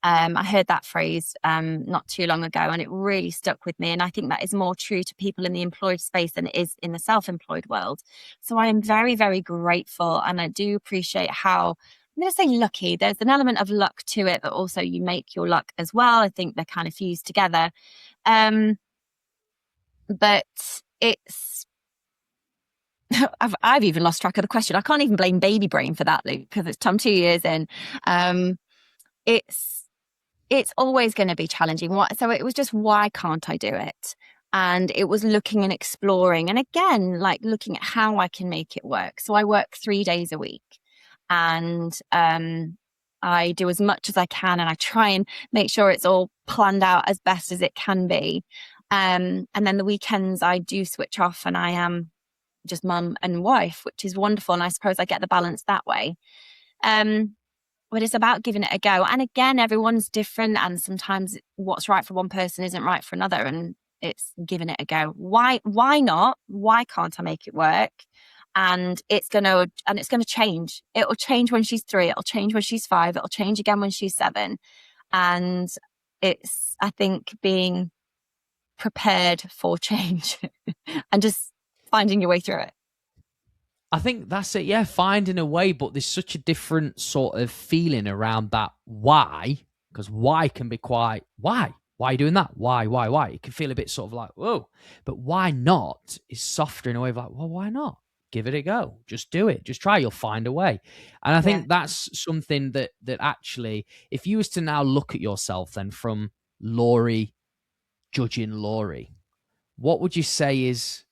I heard that phrase not too long ago, and it really stuck with me. And I think that is more true to people in the employed space than it is in the self-employed world. So I am very, very grateful, and I do appreciate how, I'm going to say lucky. There's an element of luck to it, but also you make your luck as well. I think they're kind of fused together. But it's I've even lost track of the question. I can't even blame baby brain for that, Luke, because I'm 2 years in. It's always going to be challenging. So it was just, why can't I do it? And it was looking and exploring, and again, like looking at how I can make it work. So I work 3 days a week, and I do as much as I can, and I try and make sure it's all planned out as best as it can be. And then the weekends I do switch off and I am just mum and wife, which is wonderful. And I suppose I get the balance that way. Um, but it's about giving it a go. And again, everyone's different, and sometimes what's right for one person isn't right for another. And it's giving it a go. Why not? Why can't I make it work? And it's gonna change. It'll change when she's 3, it'll change when she's 5, it'll change again when she's 7. And it's, I think, being prepared for change and just finding your way through it. I think that's it. Yeah, finding a way, but there's such a different sort of feeling around that why, because why can be quite why. Why are you doing that? Why? It can feel a bit sort of like, whoa. But why not is softer in a way of like, well, why not? Give it a go. Just do it. Just try. You'll find a way. And I think that's something that actually, if you was to now look at yourself then from Laurey judging Laurey, what would you say is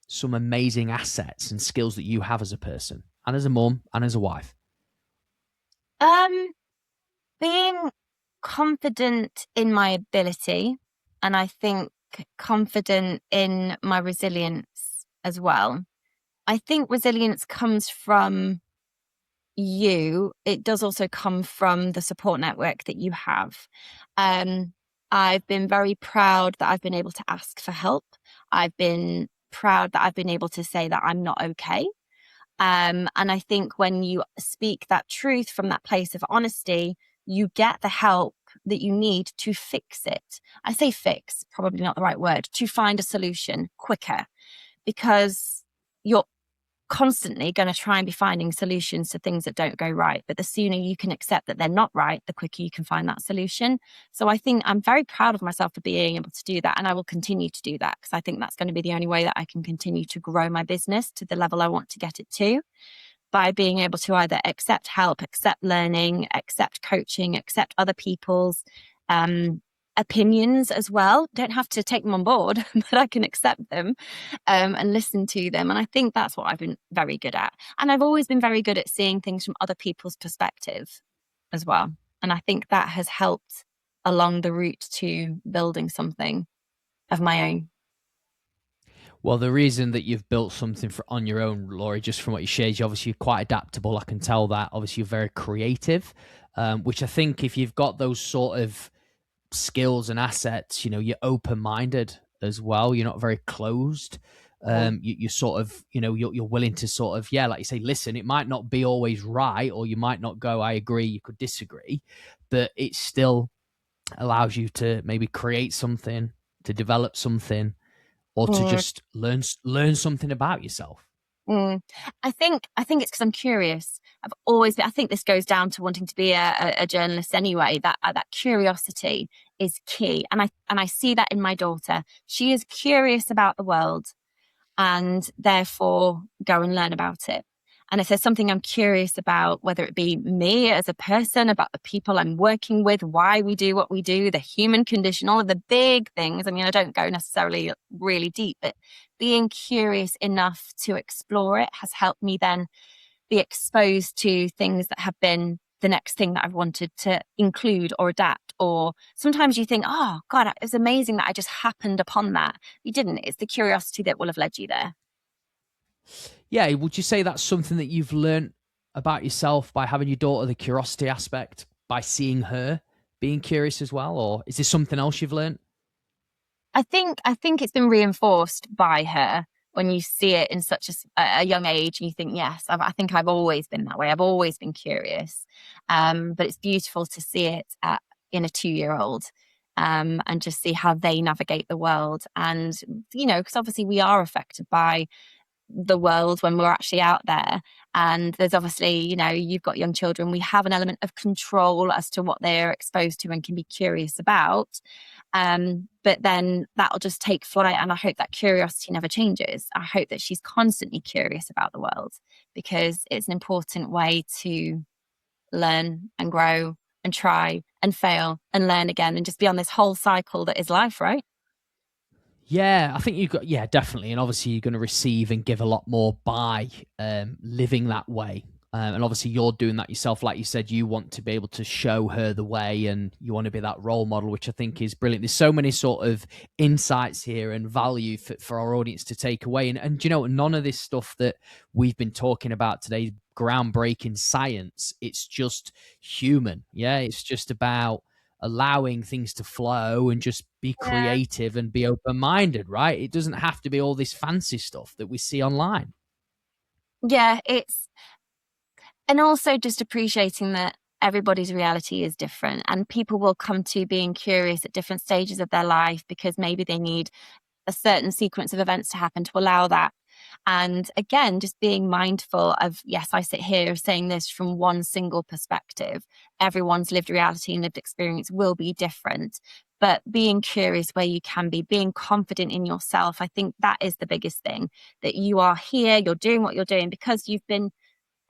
some amazing assets and skills that you have as a person and as a mum and as a wife? Being confident in my ability, and I think confident in my resilience as well. I think resilience comes from you. It does also come from the support network that you have. I've been very proud that I've been able to ask for help. I've been proud that I've been able to say that I'm not okay. And I think when you speak that truth from that place of honesty, you get the help that you need to fix it. I say fix, probably not the right word, to find a solution quicker, because you're constantly going to try and be finding solutions to things that don't go right. But the sooner you can accept that they're not right, the quicker you can find that solution. So I think I'm very proud of myself for being able to do that. And I will continue to do that, because I think that's going to be the only way that I can continue to grow my business to the level I want to get it to, by being able to either accept help, accept learning, accept coaching, accept other people's opinions as well. Don't have to take them on board, but I can accept them and listen to them. And I think that's what I've been very good at. And I've always been very good at seeing things from other people's perspective as well. And I think that has helped along the route to building something of my own. Well, the reason that you've built something on your own, Laurey, just from what you shared, you're obviously quite adaptable. I can tell that. Obviously, you're very creative, which I think if you've got those sort of skills and assets, you're open-minded as well. You're not very closed. You're sort of, you're willing to sort of, like you say, listen. It might not be always right, or you might not go, I agree, you could disagree, but it still allows you to maybe create something, to develop something, or to just learn something about yourself. I think it's because I'm curious. I've always been, I think this goes down to wanting to be a journalist anyway. That curiosity is key, and I see that in my daughter. She is curious about the world, and therefore go and learn about it. And if there's something I'm curious about, whether it be me as a person, about the people I'm working with, why we do what we do, the human condition, all of the big things. I mean, I don't go necessarily really deep, but being curious enough to explore it has helped me then be exposed to things that have been the next thing that I've wanted to include or adapt. Or sometimes you think, oh God, it was amazing that I just happened upon that. You didn't. It's the curiosity that will have led you there. Yeah, would you say that's something that you've learned about yourself by having your daughter, the curiosity aspect, by seeing her being curious as well? Or is there something else you've learned? I think it's been reinforced by her when you see it in such a young age, and you think, yes, I think I've always been that way. I've always been curious. But it's beautiful to see it in a 2-year-old, and just see how they navigate the world. And, because obviously we are affected by the world when we're actually out there. And there's obviously, you've got young children, we have an element of control as to what they're exposed to and can be curious about. But then that'll just take flight. And I hope that curiosity never changes. I hope that she's constantly curious about the world, because it's an important way to learn and grow and try and fail and learn again, and just be on this whole cycle that is life, right? Yeah, I think you've got, definitely. And obviously you're going to receive and give a lot more by living that way. And obviously you're doing that yourself. Like you said, you want to be able to show her the way and you want to be that role model, which I think is brilliant. There's so many sort of insights here and value for our audience to take away. And you know, none of this stuff that we've been talking about today, groundbreaking science, it's just human. Yeah, it's just about allowing things to flow and just be Yeah. creative and be open-minded, right? It doesn't have to be all this fancy stuff that we see online. Yeah, and also just appreciating that everybody's reality is different and people will come to being curious at different stages of their life because maybe they need a certain sequence of events to happen to allow that. And again, just being mindful of, yes, I sit here saying this from one single perspective. Everyone's lived reality and lived experience will be different, but being curious where you can be, being confident in yourself. I think that is the biggest thing, that you are here, you're doing what you're doing because you've been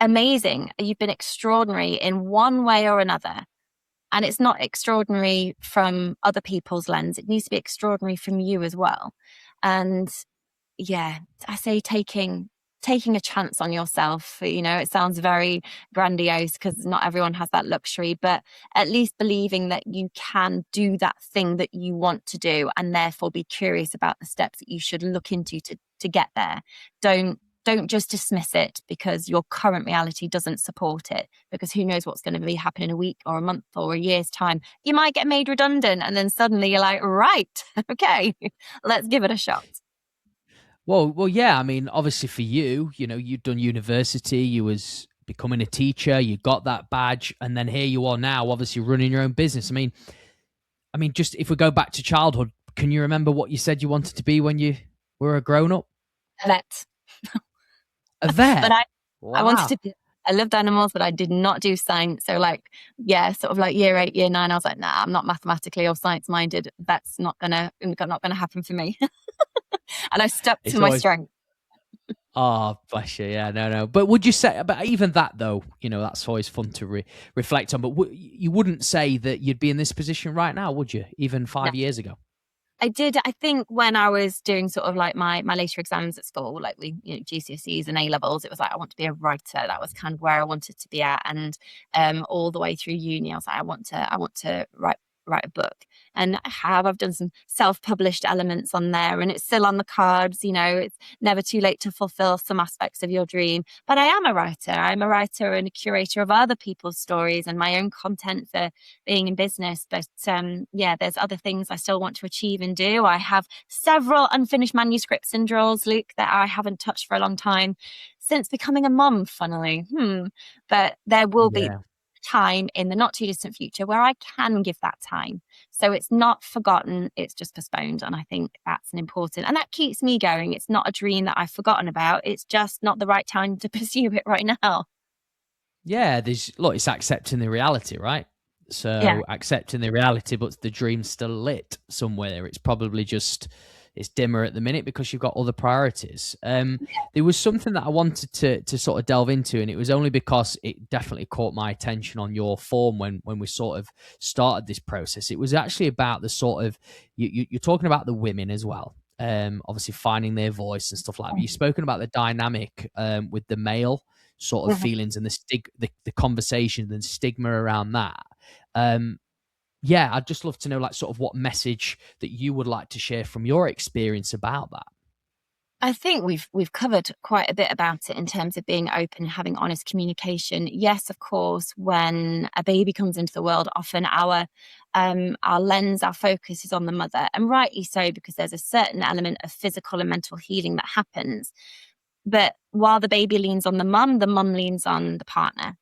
amazing. You've been extraordinary in one way or another. And it's not extraordinary from other people's lens. It needs to be extraordinary from you as well. And yeah, I say taking a chance on yourself. It sounds very grandiose because not everyone has that luxury, but at least believing that you can do that thing that you want to do and therefore be curious about the steps that you should look into to get there. Don't just dismiss it because your current reality doesn't support it, because who knows what's going to be happening in a week or a month or a year's time. You might get made redundant and then suddenly you're like, right, okay, let's give it a shot. Well, yeah. I mean, obviously for you, you know, you'd done university, you was becoming a teacher, you got that badge, and then here you are now, obviously running your own business. I mean, just if we go back to childhood, can you remember what you said you wanted to be when you were a grown up? Vet. A But vet. I wanted Wow. to be, I loved animals, but I did not do science. So like, yeah, sort of like year 8, year 9, I was like, nah, I'm not mathematically or science minded. That's not gonna happen for me. And I stuck to It's my always strength. oh, bless you. Yeah, no. But would you say? But even that, though, you know, that's always fun to reflect on. But you wouldn't say that you'd be in this position right now, would you? Even No, 5 years ago. I did. I think when I was doing sort of like my later exams at school, like GCSEs and A levels, it was like I want to be a writer. That was kind of where I wanted to be at, and all the way through uni, I was like, I want to write a book, and I've done some self-published elements on there, and it's still on the cards. It's never too late to fulfill some aspects of your dream. But I am a writer. I'm a writer and a curator of other people's stories and my own content for being in business. But yeah, there's other things I still want to achieve and do. I have several unfinished manuscripts and drawings, Luke, that I haven't touched for a long time since becoming a mum, funnily. But there will be Yeah. time in the not too distant future where I can give that time. So it's not forgotten, it's just postponed. And I think that's an important, and that keeps me going. It's not a dream that I've forgotten about. It's just not the right time to pursue it right now. Yeah, look, it's accepting the reality, right? Yeah. So accepting the reality, but the dream's still lit somewhere. It's probably just it's dimmer at the minute because you've got other priorities. There was something that I wanted to sort of delve into, and it was only because it definitely caught my attention on your form when we sort of started this process. It was actually about the sort of you're talking about the women as well. Obviously finding their voice and stuff like that. But you've spoken about the dynamic with the male sort of Mhm. feelings and the conversation and stigma around that. Um, yeah, I'd just love to know, like, sort of what message that you would like to share from your experience about that. I think we've covered quite a bit about it in terms of being open and having honest communication. Yes, of course, when a baby comes into the world, often our lens, our focus is on the mother, and rightly so, because there's a certain element of physical and mental healing that happens. But while the baby leans on the mum leans on the partner.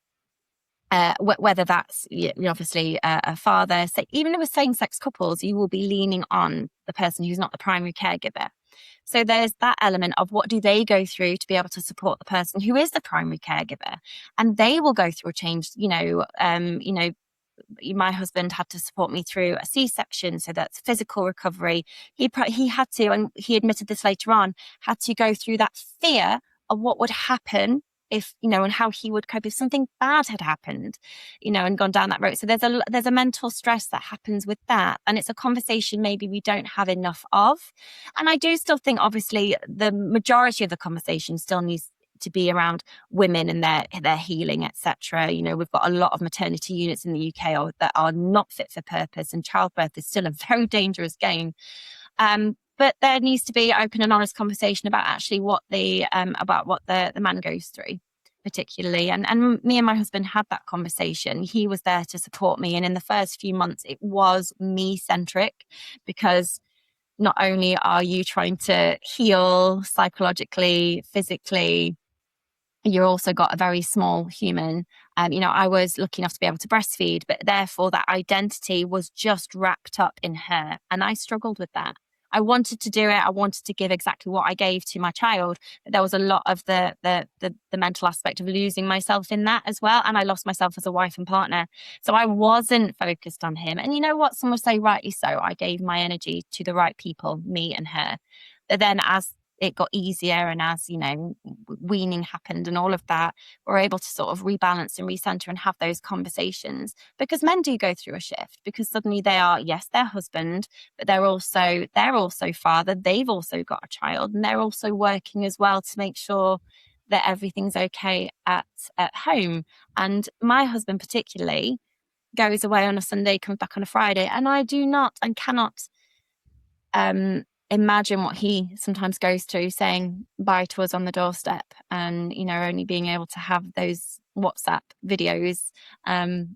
Whether that's obviously a father, say, even with same-sex couples, you will be leaning on the person who's not the primary caregiver. So there's that element of what do they go through to be able to support the person who is the primary caregiver, and they will go through a change. My husband had to support me through a C-section, so that's physical recovery. He had to, and he admitted this later on, had to go through that fear of what would happen if, and how he would cope if something bad had happened, and gone down that road. So there's a mental stress that happens with that, and it's a conversation maybe we don't have enough of. And I do still think, obviously, the majority of the conversation still needs to be around women and their healing, etc. You know, we've got a lot of maternity units in the UK that are not fit for purpose, and childbirth is still a very dangerous game. But there needs to be open and honest conversation about actually what the man goes through, particularly. And me and my husband had that conversation. He was there to support me. And in the first few months, it was me centric, because not only are you trying to heal psychologically, physically, you also got a very small human. You know, I was lucky enough to be able to breastfeed, but therefore that identity was just wrapped up in her. And I struggled with that. I wanted to do it. I wanted to give exactly what I gave to my child. But there was a lot of the mental aspect of losing myself in that as well. And I lost myself as a wife and partner. So I wasn't focused on him. And you know what? Some would say rightly so. I gave my energy to the right people, me and her. But then as it got easier, and as, you know, weaning happened and all of that, we're able to sort of rebalance and recenter and have those conversations, because men do go through a shift, because suddenly they are, yes, their husband, but they're also father. They've also got a child, and they're also working as well to make sure that everything's okay at home. And my husband particularly goes away on a Sunday, comes back on a Friday, and I do not and cannot imagine what he sometimes goes through, saying bye to us on the doorstep, and, you know, only being able to have those WhatsApp videos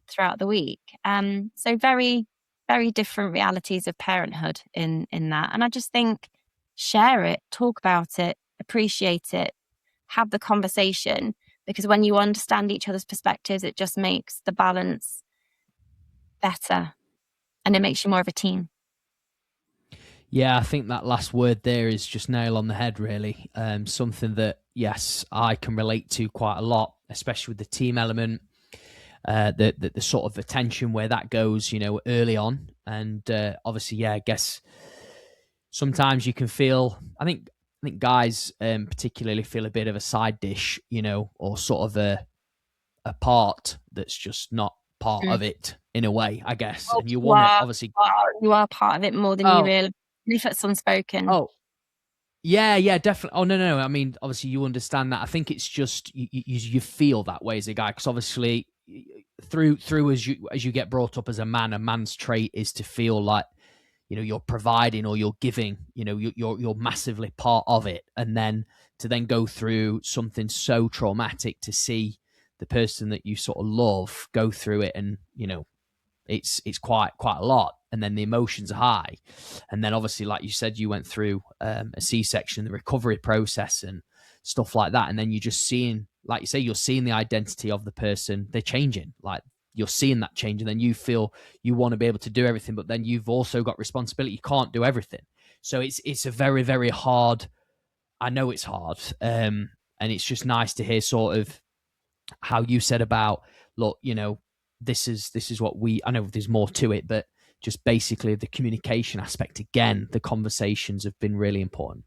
throughout the week. So very, very different realities of parenthood in that. And I just think, share it, talk about it, appreciate it, have the conversation, because when you understand each other's perspectives, it just makes the balance better, and it makes you more of a team. Yeah, I think that last word there is just nail on the head, really. Something that, yes, I can relate to quite a lot, especially with the team element, the sort of attention where that goes, you know, early on. And obviously, yeah, I guess sometimes you can feel, I think guys particularly feel a bit of a side dish, you know, or sort of a part that's just not part of it in a way, I guess. Oh, And you want to obviously, you are part of it more than you oh, realize, if it's unspoken. oh, yeah, definitely. Oh no. I mean, obviously, you understand that. I think it's just you feel that way as a guy, because obviously, through as you get brought up as a man, a man's trait is to feel like, you know, you're providing or you're giving. You know, you're massively part of it, and then to then go through something so traumatic, to see the person that you sort of love go through it, and, you know, it's quite a lot, and then the emotions are high, and then obviously, like you said, you went through a C-section, the recovery process and stuff like that, and then you're just seeing, like you say, you're seeing the identity of the person, they're changing, like you're seeing that change, and then you feel you want to be able to do everything, but then you've also got responsibility, you can't do everything. So it's a very, very hard, I know it's hard, and it's just nice to hear sort of how you said about, look, you know, this is what I know there's more to it, but just basically the communication aspect, again, the conversations have been really important.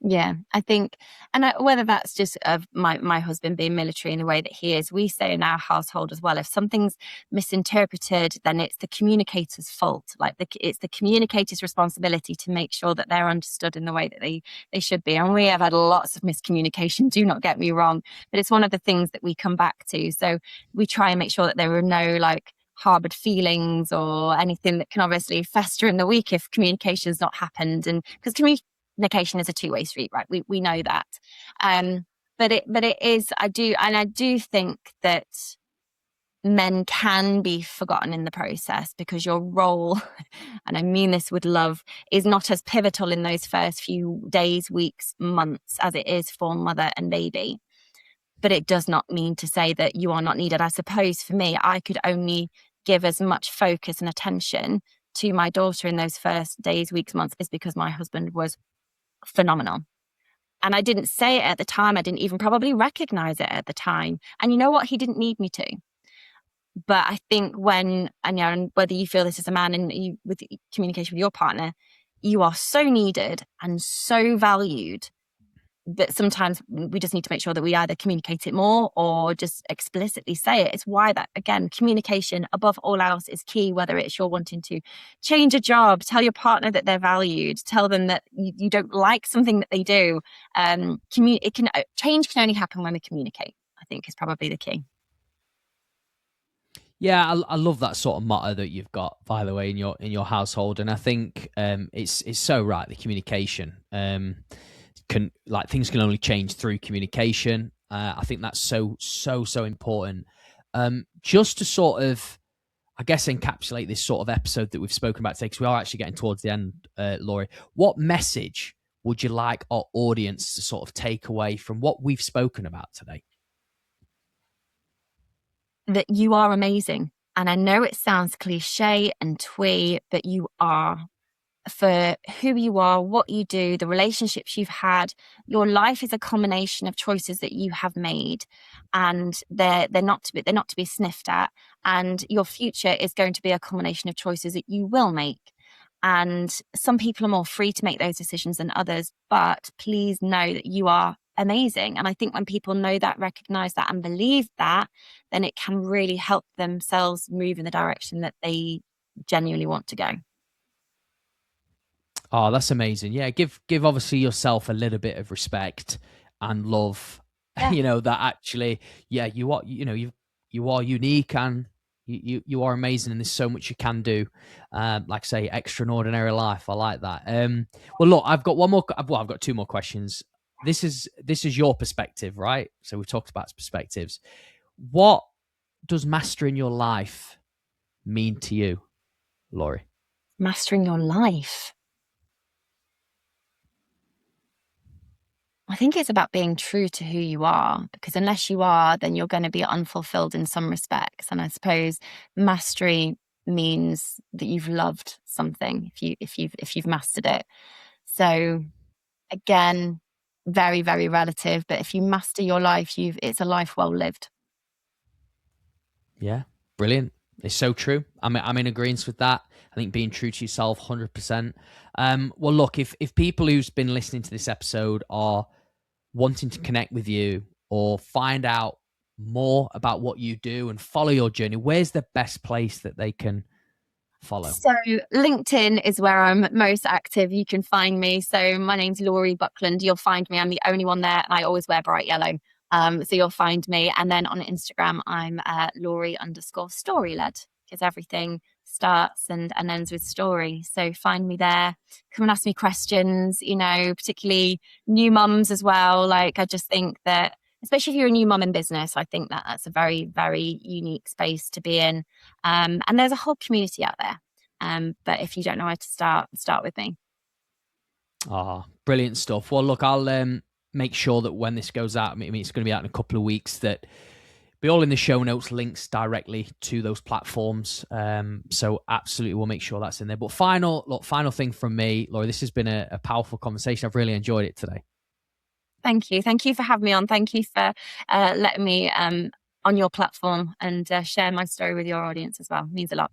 Yeah, I think, and whether that's just of my husband being military in the way that he is, we say in our household as well, if something's misinterpreted, then it's the communicator's fault. Like it's the communicator's responsibility to make sure that they're understood in the way that they should be. And we have had lots of miscommunication, do not get me wrong, but it's one of the things that we come back to. So we try and make sure that there are no like harbored feelings or anything that can obviously fester in the week if communication's not happened. And because communication is a two-way street, right? We know that. But it is, I do think that men can be forgotten in the process, because your role, and I mean this with love, is not as pivotal in those first few days, weeks, months as it is for mother and baby. But it does not mean to say that you are not needed. I suppose for me, I could only give as much focus and attention to my daughter in those first days, weeks, months, is because my husband was phenomenal. And I didn't say it at the time. I didn't even probably recognize it at the time. And you know what? He didn't need me to. But I think when, and whether you feel this as a man and you with communication with your partner, you are so needed and so valued that sometimes we just need to make sure that we either communicate it more or just explicitly say it. It's why that, again, communication above all else is key, whether it's you're wanting to change a job, tell your partner that they're valued, tell them that you don't like something that they do. Change can only happen when we communicate, I think, is probably the key. Yeah, I love that sort of motto that you've got, by the way, in your household, and I think it's so right. The communication things can only change through communication. I think that's so important. Just to sort of, I guess, encapsulate this sort of episode that we've spoken about today, because we are actually getting towards the end, Laurey. What message would you like our audience to sort of take away from what we've spoken about today? That you are amazing. And I know it sounds cliche and twee, but you are. For who you are, what you do, the relationships you've had, your life is a combination of choices that you have made, and they're not to be sniffed at. And your future is going to be a combination of choices that you will make. And some people are more free to make those decisions than others, but please know that you are amazing. And I think when people know that, recognize that, and believe that, then it can really help themselves move in the direction that they genuinely want to go. Oh, that's amazing. Yeah, give obviously yourself a little bit of respect and love. Yeah. That actually, yeah, you are, you are unique, and you are amazing, and there's so much you can do. Like I say, extraordinary life. I like that. Well, look, I've got one more. Well, I've got two more questions. This is your perspective, right? So we've talked about perspectives. What does mastering your life mean to you, Laurey? Mastering your life. I think it's about being true to who you are, because unless you are, then you're going to be unfulfilled in some respects. And I suppose mastery means that you've loved something if you've mastered it. So again, very, very relative, but if you master your life, it's a life well lived. Yeah, brilliant. It's so true. I'm in agreement with that. I think being true to yourself, 100%. Well, look, if people who's been listening to this episode are wanting to connect with you or find out more about what you do and follow your journey, where's the best place that they can follow? So LinkedIn is where I'm most active. You can find me. So my name's Laurey Buckland. You'll find me. I'm the only one there, and I always wear bright yellow. So you'll find me. And then on Instagram, I'm Laurey_storyled, because everything starts and ends with story. So find me there. Come and ask me questions, particularly new mums as well. Like, I just think that, especially if you're a new mum in business, I think that that's a very, very unique space to be in. And there's a whole community out there. But if you don't know where to start with me. Brilliant stuff. Well, look, I'll make sure that when this goes out, I mean, it's going to be out in a couple of weeks, that be all in the show notes, links directly to those platforms. So absolutely, we'll make sure that's in there. But final thing from me, Laurey, this has been a powerful conversation. I've really enjoyed it today. Thank you. Thank you for having me on. Thank you for letting me on your platform and share my story with your audience as well. It means a lot.